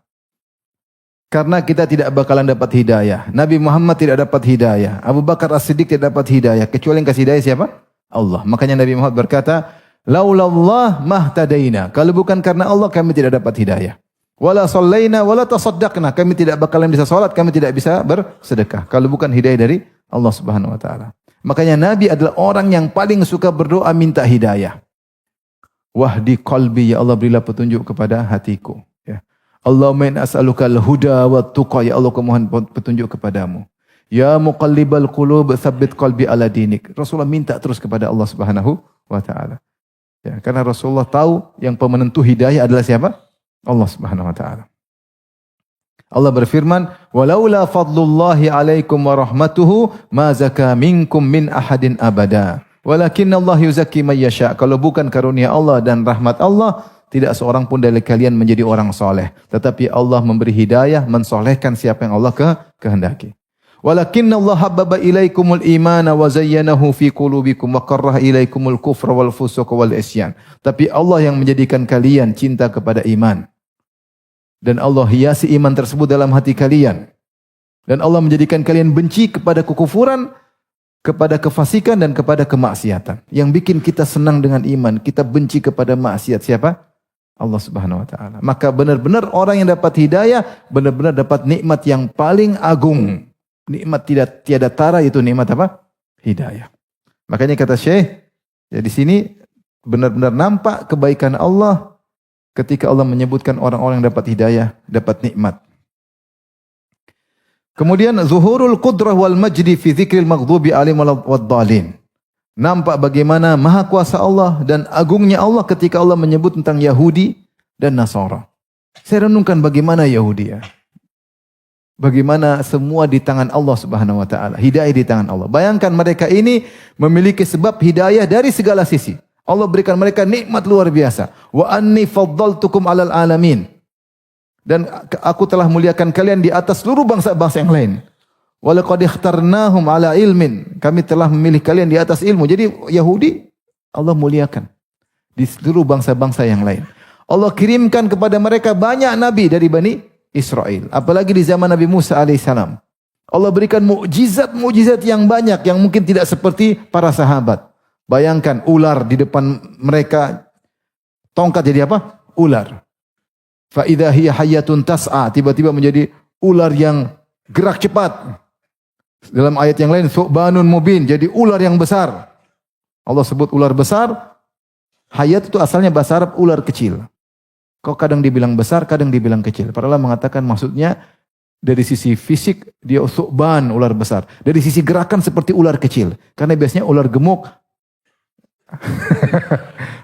Karena kita tidak bakalan dapat hidayah. Nabi Muhammad tidak dapat hidayah. Abu Bakar As-Siddiq tidak dapat hidayah. Kecuali yang kasih hidayah siapa? Allah. Makanya Nabi Muhammad berkata, laulallah mahtadaina. Kalau bukan karena Allah kami tidak dapat hidayah. Wala sallaina wala tasaddaqna. Kami tidak bakalan bisa salat, kami tidak bisa bersedekah. Kalau bukan hidayah dari Allah Subhanahu wa taala. Makanya Nabi adalah orang yang paling suka berdoa minta hidayah. Wahdi qalbi, ya Allah berilah petunjuk kepada hatiku. Ya. Allahumma inna as'aluka al-huda wa tuqa, ya Allah aku mohon petunjuk kepadamu. Ya muqallibal qulub tsabbit qalbi ala dinik. Rasulullah minta terus kepada Allah Subhanahu wa taala. Ya, karena Rasulullah tahu yang pemenentu hidayah adalah siapa? Allah Subhanahu wa taala. Allah berfirman, "Walaula fadlullahi 'alaikum wa rahmatuhu ma zaka minkum min ahadin abada. Walakinna Allah yuzakki may yasha." Kalau bukan karunia Allah dan rahmat Allah, tidak seorang pun dari kalian menjadi orang soleh. Tetapi Allah memberi hidayah, mensolehkan siapa yang Allah kehendaki. Walakinna Allah habbaba ilaikumul imana wa zayyanahu fi qulubikum wa karraha ilaikumul kufra wal fusuq wal isyan. Tapi Allah yang menjadikan kalian cinta kepada iman. Dan Allah hiasi iman tersebut dalam hati kalian. Dan Allah menjadikan kalian benci kepada kekufuran, kepada kefasikan dan kepada kemaksiatan. Yang bikin kita senang dengan iman, kita benci kepada maksiat siapa? Allah Subhanahu wa taala. Maka benar-benar orang yang dapat hidayah, benar-benar dapat nikmat yang paling agung. Nikmat tiada tara, itu nikmat apa? Hidayah. Makanya kata Syekh, ya di sini benar-benar nampak kebaikan Allah ketika Allah menyebutkan orang-orang yang dapat hidayah, dapat nikmat. Kemudian zuhurul qudrah wal majdi fi dzikril maghdubi alaihim waddallin. Nampak bagaimana maha kuasa Allah dan agungnya Allah ketika Allah menyebut tentang Yahudi dan Nasara. Saya renungkan bagaimana Yahudi ya. Bagaimana semua di tangan Allah Subhanahu wa taala. Hidayah di tangan Allah. Bayangkan mereka ini memiliki sebab hidayah dari segala sisi. Allah berikan mereka nikmat luar biasa. Wa anni faddaltukum 'alal alamin. Dan aku telah muliakan kalian di atas seluruh bangsa-bangsa yang lain. Wa laqad ikhtarnahum 'ala ilmin. Kami telah memilih kalian di atas ilmu. Jadi Yahudi Allah muliakan di seluruh bangsa-bangsa yang lain. Allah kirimkan kepada mereka banyak nabi dari Bani Israel. Apalagi di zaman Nabi Musa alaihissalam. Allah berikan mukjizat-mukjizat yang banyak yang mungkin tidak seperti para sahabat. Bayangkan ular di depan mereka, tongkat jadi apa? Ular. Fa idza hiya hayyatun tas'a, tiba-tiba menjadi ular yang gerak cepat. Dalam ayat yang lain su'banun mubin, jadi ular yang besar. Allah sebut ular besar. Hayat itu asalnya bahasa Arab ular kecil. Kok kadang dibilang besar, kadang dibilang kecil. Para ulama mengatakan maksudnya dari sisi fisik dia su'ban, ular besar. Dari sisi gerakan seperti ular kecil. Karena biasanya ular gemuk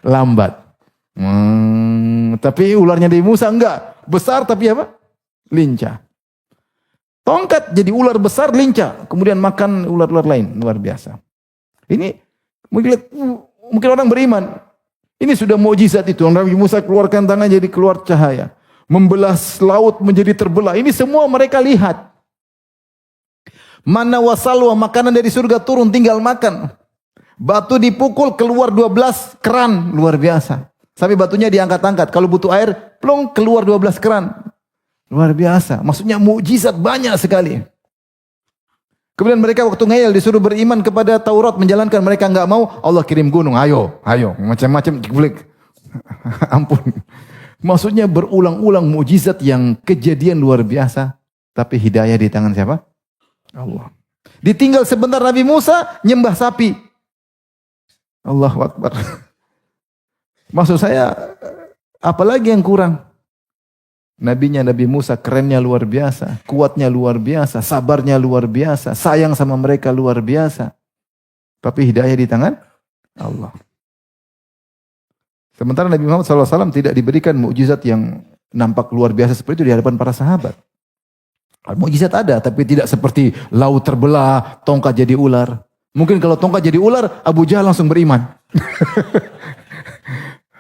lambat. Tapi ularnya dari Musa enggak. Besar tapi apa? Lincah. Tongkat jadi ular besar lincah. Kemudian makan ular-ular lain. Luar biasa. Ini mungkin orang beriman. Ini sudah mukjizat itu. Nabi Musa keluarkan tangan jadi keluar cahaya. Membelah laut menjadi terbelah. Ini semua mereka lihat. Mana wasalwa, makanan dari surga turun tinggal makan. Batu dipukul keluar 12 keran, luar biasa. Sampai batunya diangkat-angkat. Kalau butuh air, plong keluar 12 keran. Luar biasa. Maksudnya mukjizat banyak sekali. Kemudian mereka waktu ngeyel disuruh beriman kepada Taurat, menjalankan, mereka enggak mau, Allah kirim gunung, ayo, macam-macam. Ampun. Maksudnya berulang-ulang mukjizat yang kejadian luar biasa. Tapi hidayah di tangan siapa? Allah. Ditinggal sebentar Nabi Musa, nyembah sapi. Allahu Akbar. Maksud saya, apalagi yang kurang? Nabinya Nabi Musa kerennya luar biasa, kuatnya luar biasa, sabarnya luar biasa, sayang sama mereka luar biasa. Tapi hidayah di tangan Allah. Sementara Nabi Muhammad SAW tidak diberikan mukjizat yang nampak luar biasa seperti itu di hadapan para sahabat. Mukjizat ada, tapi tidak seperti laut terbelah, tongkat jadi ular. Mungkin kalau tongkat jadi ular, Abu Jahal langsung beriman.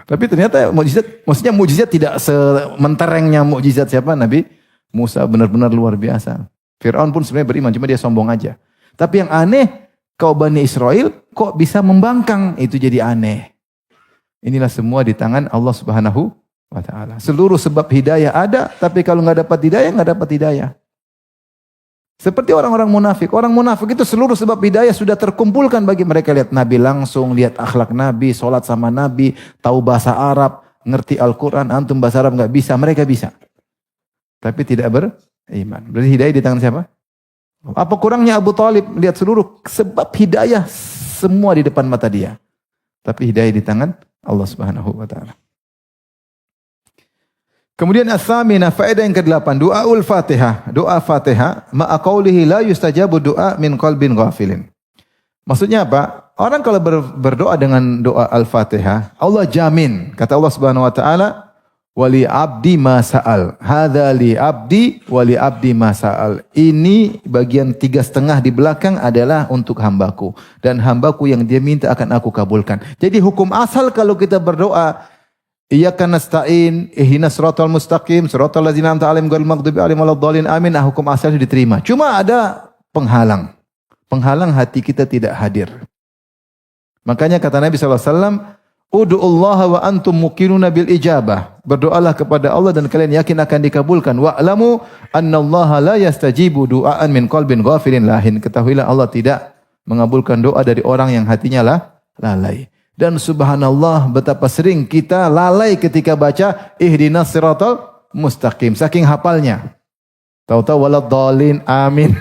Tapi ternyata mukjizat, maksudnya mukjizat tidak sementerengnya mukjizat siapa? Nabi Musa, benar-benar luar biasa. Fir'aun pun sebenarnya beriman, cuma dia sombong aja. Tapi yang aneh, kau Bani Israel kok bisa membangkang? Itu jadi aneh. Inilah semua di tangan Allah Subhanahu wa ta'ala. Seluruh sebab hidayah ada, tapi kalau nggak dapat hidayah, nggak dapat hidayah. Seperti orang-orang munafik. Orang munafik itu seluruh sebab hidayah sudah terkumpulkan bagi mereka. Lihat Nabi langsung, lihat akhlak Nabi, sholat sama Nabi, tahu bahasa Arab, ngerti Al-Quran, antum bahasa Arab nggak bisa, mereka bisa. Tapi tidak beriman. Berarti hidayah di tangan siapa? Apa kurangnya Abu Talib? Lihat seluruh sebab hidayah semua di depan mata dia. Tapi hidayah di tangan Allah Subhanahu wa ta'ala. Kemudian as-samina, faedah yang ke-8, doaul Fatihah. Doa Fatihah, ma'a qawlihi la yustajabu doa min qalbin ghafilin. Maksudnya apa? Orang kalau berdoa dengan doa Al-Fatihah, Allah jamin. Kata Allah Subhanahu wa ta'ala, wali abdi ma sa'al. Hadza li abdi wali abdi ma sa'al. Ini bagian 3,5 di belakang adalah untuk hambaku. Dan hambaku yang dia minta akan aku kabulkan. Jadi hukum asal kalau kita berdoa, iyyaka nasta'in, ihdinas siratal mustaqim, siratal ladzina an'amta 'alaihim ghairil maghdubi 'alaihim waladdallin. Amin. Hukum asal diterima. Cuma ada penghalang. Penghalang hati kita tidak hadir. Makanya kata Nabi sallallahu alaihi wasallam, "Ud'ullaha wa antum muqinuna bil ijabah." Berdoalah kepada Allah dan kalian yakin akan dikabulkan. Wa'lamu annallaha la yastajibu du'aan min qalbin ghafilin lahin. Ketahuilah Allah tidak mengabulkan doa dari orang yang hatinya lalai. Dan subhanallah betapa sering kita lalai ketika baca ihdinas siratal mustaqim. Saking hafalnya. Tahu-tahu waladdallin, amin.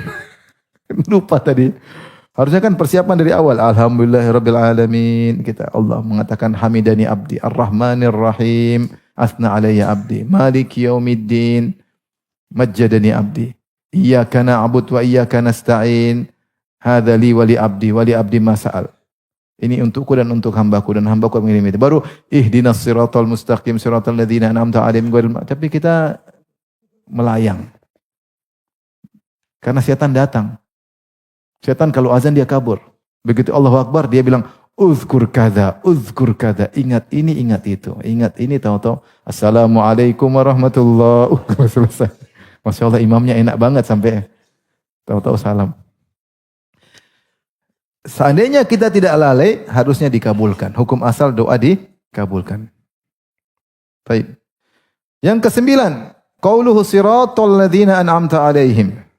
Lupa tadi. Harusnya kan persiapan dari awal. Alhamdulillahirabbil alamin. Kita Allah mengatakan hamidani abdi ar-rahmanir rahim. Asna alayya abdi. Maliki yaumiddin. Majjadani abdi. Iyyaka na'budu wa iyyaka nasta'in. Hadza li wa li abdi ma sa'al. Ini untukku dan untuk hambaku, dan hambaku mengirim itu. Baru ihdinas siratal mustaqim siratal ladzina an'amta 'alaihim ghairil maghdubi. Tapi kita melayang. Karena setan datang. Setan kalau azan dia kabur. Begitu Allahu Akbar dia bilang uzkur kadza, ingat ini, ingat itu. Ingat ini, tahu-tahu assalamualaikum warahmatullahi wabarakatuh. Selesai. Masya Allah imamnya enak banget sampai tahu-tahu salam. Seandainya kita tidak lalai, harusnya dikabulkan. Hukum asal doa dikabulkan. Baik. Yang ke-9, qauluhu siratal ladzina an'amta 'alaihim.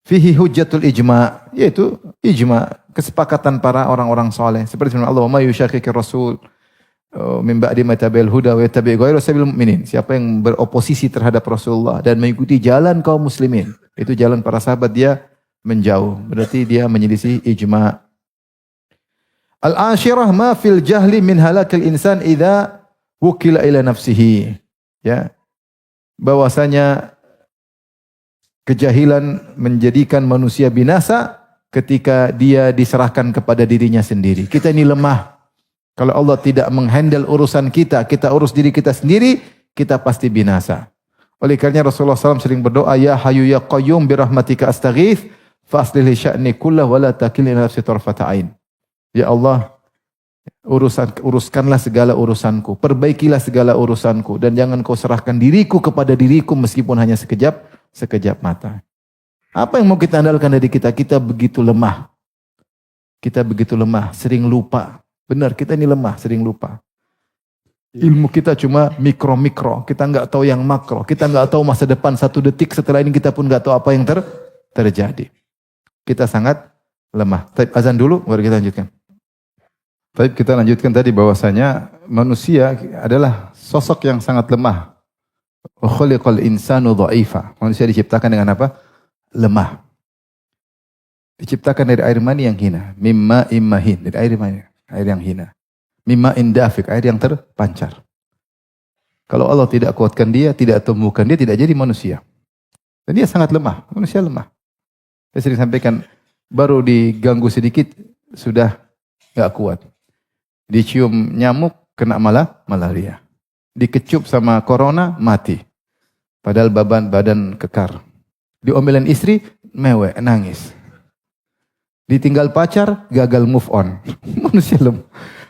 Fihi hujjatul ijma', yaitu ijma', kesepakatan para orang-orang saleh. Seperti firman Allah, "Wa may yushaqiqir rasul min ba'di ma tabayyana huda wa yattabi' ghayra sabilil mu'minin." Siapa yang beroposisi terhadap Rasulullah dan mengikuti jalan kaum muslimin, itu jalan para sahabat, dia menjauh. Berarti dia menyelisih ijma'. Al-ashirah ma fil jahli min halakil insan idza wukila ila nafsihi. Ya. Bahwasanya kejahilan menjadikan manusia binasa ketika dia diserahkan kepada dirinya sendiri. Kita ini lemah. Kalau Allah tidak menghandle urusan kita, kita urus diri kita sendiri, kita pasti binasa. Oleh karenanya Rasulullah SAW sering berdoa, "Ya Hayyu Ya Qayyum bi rahmatika astaghits, fa'aslih li sya'ni kullahu wa la takilni ila nafsi tarfata ain." Ya Allah, uruskanlah segala urusanku, perbaikilah segala urusanku, dan jangan kau serahkan diriku kepada diriku meskipun hanya sekejap mata. Apa yang mau kita andalkan dari kita? Kita begitu lemah. Kita begitu lemah, sering lupa. Benar, kita ini lemah, sering lupa. Ilmu kita cuma mikro-mikro, kita enggak tahu yang makro. Kita enggak tahu masa depan 1 detik setelah ini, kita pun enggak tahu apa yang terjadi. Kita sangat lemah. Tapi azan dulu, baru kita lanjutkan. Tapi kita lanjutkan tadi bahwasanya manusia adalah sosok yang sangat lemah. Khuliqal insanu dha'ifa. Manusia diciptakan dengan apa? Lemah. Diciptakan dari air mani yang hina. Mimma immahin. Dari air mani, air yang hina. Mimma indafik, air yang terpancar. Kalau Allah tidak kuatkan dia, tidak tumbuhkan dia, tidak jadi manusia. Dan dia sangat lemah. Manusia lemah. Saya sering sampaikan, baru diganggu sedikit, sudah gak kuat. Dicium nyamuk, kena malaria. Dikecup sama corona, mati. Padahal badan kekar. Diomelin istri, mewek, nangis. Ditinggal pacar, gagal move on.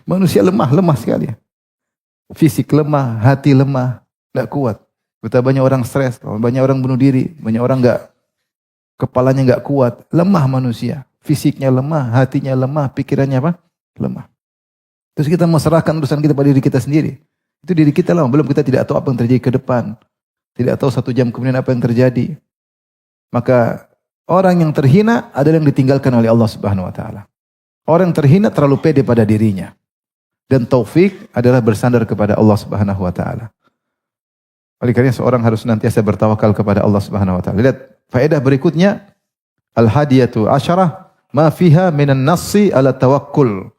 Manusia lemah sekali. Fisik lemah, hati lemah, enggak kuat. Betapa banyak orang stres, banyak orang bunuh diri, banyak orang kepalanya enggak kuat, lemah manusia. Fisiknya lemah, hatinya lemah, pikirannya apa? Lemah. Terus kita mau serahkan urusan kita pada diri kita sendiri. Itu diri kita lah, belum kita tidak tahu apa yang terjadi ke depan. Tidak tahu 1 jam kemudian apa yang terjadi. Maka orang yang terhina adalah yang ditinggalkan oleh Allah Subhanahu wa taala. Orang yang terhina terlalu pede pada dirinya. Dan taufik adalah bersandar kepada Allah Subhanahu wa taala. Oleh karena seorang harus senantiasa bertawakal kepada Allah Subhanahu wa taala. Lihat faedah berikutnya, al-hadiyatu asyarah ma fiha minan nassi ala tawakkul.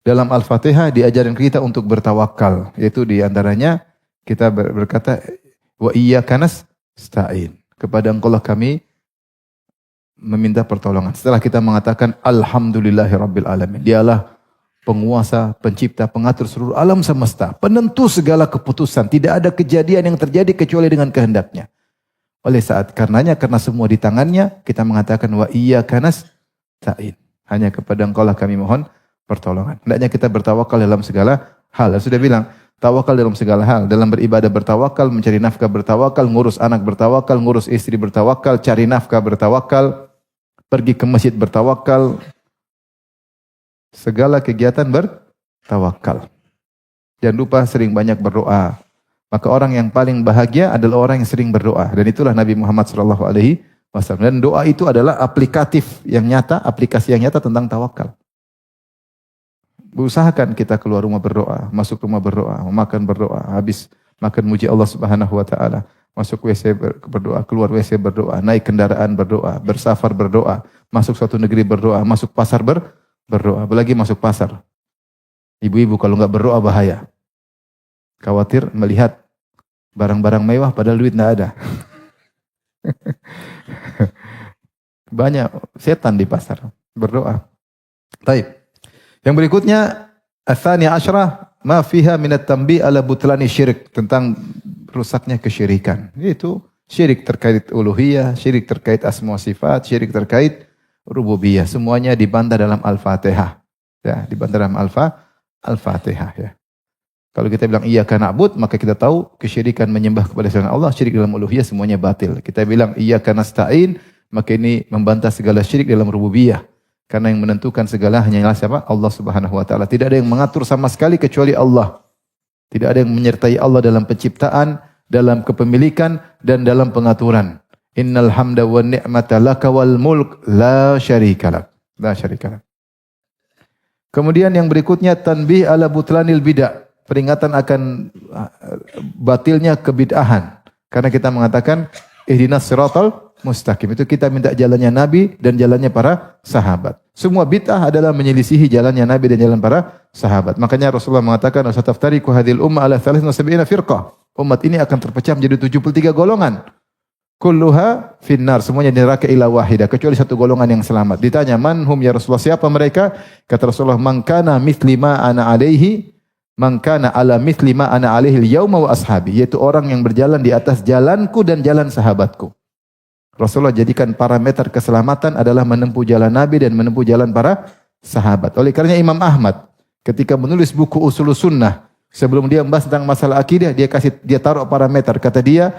Dalam Al-Fatihah diajarkan kita untuk bertawakal, yaitu di antaranya kita berkata wa iyyaka nasta'in. Kepada Engkau lah kami meminta pertolongan. Setelah kita mengatakan alhamdulillahirabbil alamin. Dialah penguasa, pencipta, pengatur seluruh alam semesta, penentu segala keputusan. Tidak ada kejadian yang terjadi kecuali dengan kehendaknya. Karena semua di tangannya, kita mengatakan wa iyyaka nasta'in. Hanya kepada Engkau lah kami mohon pertolongan. Hendaknya kita bertawakal dalam segala hal. Sudah bilang, tawakal dalam segala hal. Dalam beribadah bertawakal, mencari nafkah bertawakal, ngurus anak bertawakal, ngurus istri bertawakal, cari nafkah bertawakal, pergi ke masjid bertawakal. Segala kegiatan bertawakal. Jangan lupa sering banyak berdoa. Maka orang yang paling bahagia adalah orang yang sering berdoa. Dan itulah Nabi Muhammad SAW. Dan doa itu adalah aplikasi yang nyata tentang tawakal. Usahakan kita keluar rumah berdoa, masuk rumah berdoa, makan berdoa, habis makan muji Allah Subhanahu wa taala, masuk WC berdoa, keluar WC berdoa, naik kendaraan berdoa, bersafar berdoa, masuk suatu negeri berdoa, masuk pasar berdoa, apalagi masuk pasar. Ibu-ibu kalau enggak berdoa bahaya. Khawatir melihat barang-barang mewah padahal duit enggak ada. Banyak setan di pasar berdoa. Baik. Yang berikutnya, ats-tsani asyarah ma fiha min at-tanbih ala butlani syirik, tentang rusaknya kesyirikan. Yaitu syirik terkait uluhiyah, syirik terkait asma sifat, syirik terkait rububiyah. Semuanya dibantah dalam Al-Fatihah. Ya, dibantah dalam Al-Fatihah ya. Kalau kita bilang iyyaka na'bud, maka kita tahu kesyirikan menyembah kepada selain Allah, syirik dalam uluhiyah semuanya batil. Kita bilang iyyaka nasta'in, maka ini membantah segala syirik dalam rububiyah. Karena yang menentukan segala hanyalah siapa? Allah Subhanahu wa taala. Tidak ada yang mengatur sama sekali kecuali Allah. Tidak ada yang menyertai Allah dalam penciptaan, dalam kepemilikan dan dalam pengaturan. Innal hamda wan ni'mata laka wal mulk la syarika lak. La syarika lak. Kemudian yang berikutnya tanbih ala butlanil bid'ah. Peringatan akan batilnya kebid'ahan. Karena kita mengatakan ihdinas siratal mustaqim. Itu kita minta jalannya Nabi dan jalannya para sahabat. Semua bid'ah adalah menyelisihi jalannya Nabi dan jalan para sahabat. Makanya Rasulullah mengatakan, "Wasataftariqu hadhil ummah ala 73 firqah." Umat ini akan terpecah menjadi 73 golongan. Kulluha finnar, semuanya di neraka illa wahidah, kecuali satu golongan yang selamat. Ditanya, "Man hum ya Rasulullah?" Siapa mereka? Kata Rasulullah, "Man kana mithli ma ana alaihi, man kana ala mithli ma ana alaihi al-yauma wa ashabi." Yaitu orang yang berjalan di atas jalanku dan jalan sahabatku. Rasulullah jadikan parameter keselamatan adalah menempuh jalan Nabi dan menempuh jalan para sahabat. Oleh karenanya Imam Ahmad ketika menulis buku Ushulus Sunnah, sebelum dia membahas tentang masalah akidah, dia taruh parameter. Kata dia,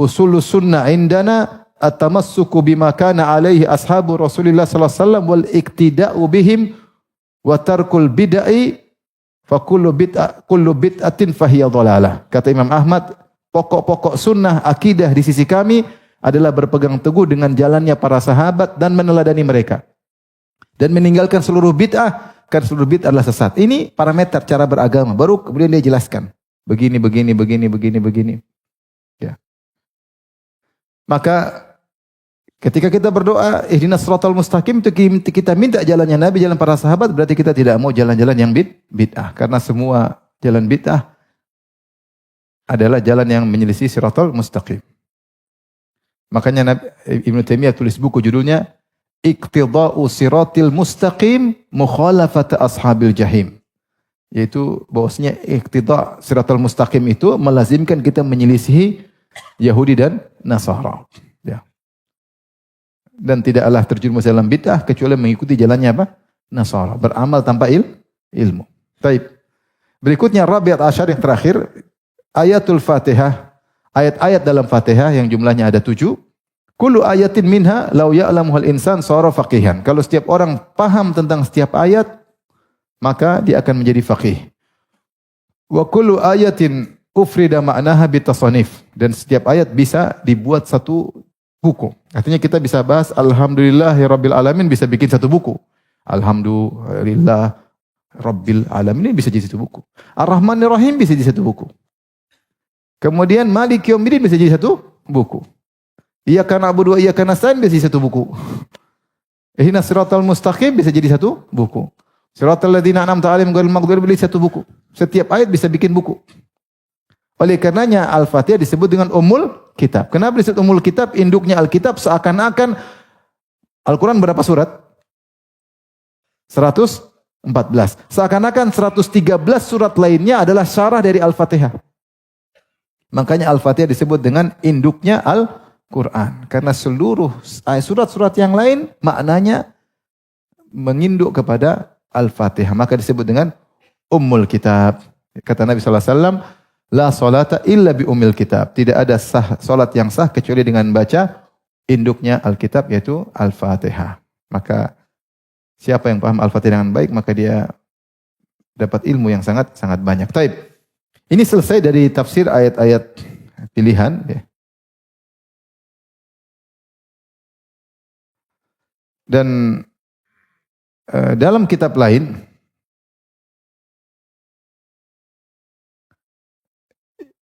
Ushulus Sunnah indana at-tamassuku bima kana alaihi ashabu Rasulillah sallallahu alaihi wasallam wal iktida'u bihim wa tarkul bid'ai fa kullu bid'atin fahiya dhalalah. Kata Imam Ahmad, pokok-pokok sunnah akidah di sisi kami adalah berpegang teguh dengan jalannya para sahabat dan meneladani mereka. Dan meninggalkan seluruh bid'ah, karena seluruh bid'ah adalah sesat. Ini parameter cara beragama. Baru kemudian dia jelaskan. Begini. Ya. Maka ketika kita berdoa, ihdinas siratal mustaqim, itu kita minta jalannya Nabi, jalan para sahabat, berarti kita tidak mau jalan-jalan yang bid'ah. Karena semua jalan bid'ah adalah jalan yang menyelisih siratal mustaqim. Makanya Ibnu Taimiyah tulis buku judulnya Iqtida'u Siratil Mustaqim Mukhalafat Ashabil Jahim. Yaitu bahwasanya iqtida' Siratal Mustaqim itu melazimkan kita menyelisihi Yahudi dan Nasara. Ya. Dan tidaklah terjerumus dalam bid'ah kecuali mengikuti jalannya apa? Nasara. Beramal tanpa ilmu. Taib. Berikutnya Rabi'at Asyar yang terakhir, ayatul Fatihah. Ayat-ayat dalam Fatihah yang jumlahnya ada 7. Kullu ayatin minha law ya'lamuhal insan sara faqihan. Kalau setiap orang paham tentang setiap ayat, maka dia akan menjadi faqih. Wa kullu ayatin ufrida ma'naha bitasanif. Dan setiap ayat bisa dibuat satu buku. Artinya kita bisa bahas Alhamdulillahirabbil alamin bisa bikin satu buku. Alhamdulillah Rabbil alamin ini bisa jadi satu buku. Ar-Rahmanir Rahim bisa jadi satu buku. Kemudian Maliki Yaumiddin bisa jadi satu buku. Iyyaka na'budu wa iyyaka nasta'in bisa jadi satu buku. Ihdinas siratal mustaqim bisa jadi satu buku. Siratal ladzina an'amta 'alaihim ghairil maghdubi 'alaihim satu buku. Setiap ayat bisa bikin buku. Oleh karenanya Al-Fatihah disebut dengan Ummul Kitab. Kenapa disebut Ummul Kitab? Induknya Alkitab seakan-akan Al-Quran berapa surat? 114. Seakan-akan 113 surat lainnya adalah syarah dari Al-Fatihah. Makanya Al-Fatihah disebut dengan induknya Al-Quran. Karena seluruh surat-surat yang lain maknanya menginduk kepada Al-Fatihah. Maka disebut dengan Ummul Kitab. Kata Nabi SAW, La salata illa bi Ummil Kitab. Tidak ada salat yang sah kecuali dengan baca induknya Alkitab yaitu Al-Fatihah. Maka siapa yang paham Al-Fatihah dengan baik, maka dia dapat ilmu yang sangat banyak. Taib. Ini selesai dari tafsir ayat-ayat pilihan. Dan dalam kitab lain,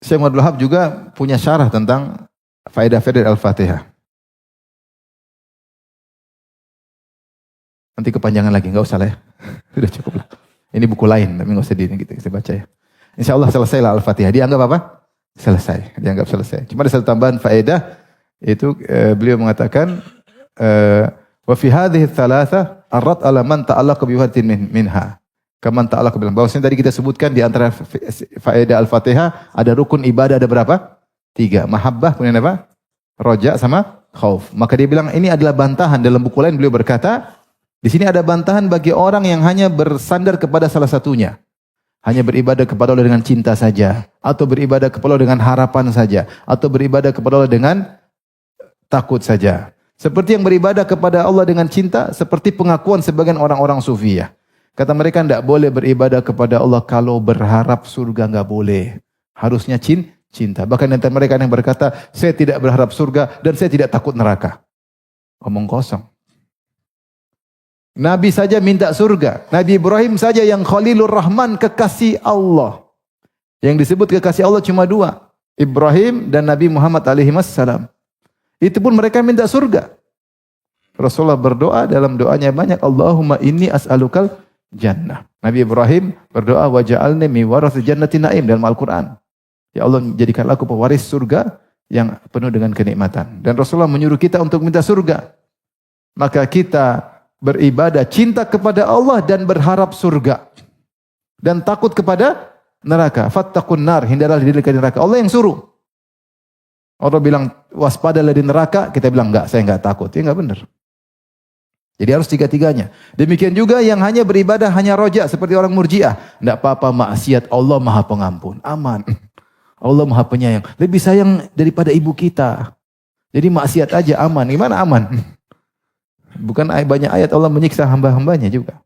Syekh Abdul Wahab juga punya syarah tentang faedah-faedah Al-Fatihah. Nanti kepanjangan lagi, enggak usah lah ya. Sudah cukup lah. Ini buku lain, tapi enggak usah gitu, kita baca ya. Insyaallah selesailah Al-Fatihah. Dianggap apa? Selesai. Dianggap selesai. Cuma ada satu tambahan faedah, yaitu beliau mengatakan wa fi hadhihi thalatha arad ala man ta'allaqa bi wahdatin minha. Kaman ta'allaqa bil. Bahwasanya tadi kita sebutkan di antara faedah Al-Fatihah ada rukun ibadah ada berapa? 3. Mahabbah, kemudian apa? Roja sama khauf. Maka dia bilang ini adalah bantahan. Dalam buku lain beliau berkata, di sini ada bantahan bagi orang yang hanya bersandar kepada salah satunya. Hanya beribadah kepada Allah dengan cinta saja, atau beribadah kepada Allah dengan harapan saja, atau beribadah kepada Allah dengan takut saja. Seperti yang beribadah kepada Allah dengan cinta, seperti pengakuan sebagian orang-orang sufiyah. Kata mereka tidak boleh beribadah kepada Allah kalau berharap surga, enggak boleh. Harusnya cinta. Bahkan antara mereka yang berkata, saya tidak berharap surga dan saya tidak takut neraka. Omong kosong. Nabi saja minta surga. Nabi Ibrahim saja yang Khalilur Rahman, kekasih Allah. Yang disebut kekasih Allah cuma 2. Ibrahim dan Nabi Muhammad alaihi wassalam. Itu pun mereka minta surga. Rasulullah berdoa dalam doanya banyak. Allahumma inni as'alukal jannah. Nabi Ibrahim berdoa waja'alni min warathil jannati na'im dalam Al-Quran. Ya Allah, jadikanlah aku pewaris surga yang penuh dengan kenikmatan. Dan Rasulullah menyuruh kita untuk minta surga. Maka kita beribadah, cinta kepada Allah dan berharap surga. Dan takut kepada neraka. Fattaqun nar, hindarlah diri dari neraka. Allah yang suruh. Orang bilang waspadalah di neraka, kita bilang enggak, saya enggak takut. Ya enggak benar. Jadi harus tiga-tiganya. Demikian juga yang hanya beribadah hanya roja seperti orang Murji'ah. Enggak apa-apa maksiat, Allah Maha Pengampun. Aman. Allah Maha Penyayang. Lebih sayang daripada ibu kita. Jadi maksiat aja aman. Gimana aman? Bukan banyak ayat Allah menyiksa hamba-hambanya juga.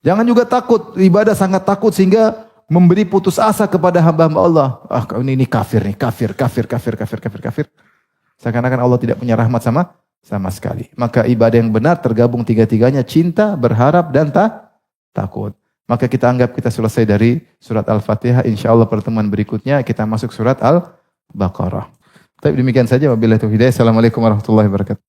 Jangan juga takut, ibadah sangat takut sehingga memberi putus asa kepada hamba-hamba Allah. Ah, ini kafir nih, kafir. Seakan-akan Allah tidak punya rahmat sama sekali. Maka ibadah yang benar tergabung tiga-tiganya, cinta, berharap dan takut. Maka kita anggap kita selesai dari surat Al-Fatihah. Insyaallah pertemuan berikutnya kita masuk surat Al-Baqarah. Tapi demikian saja, wabillahi taufiq hidayah. Assalamualaikum warahmatullahi wabarakatuh.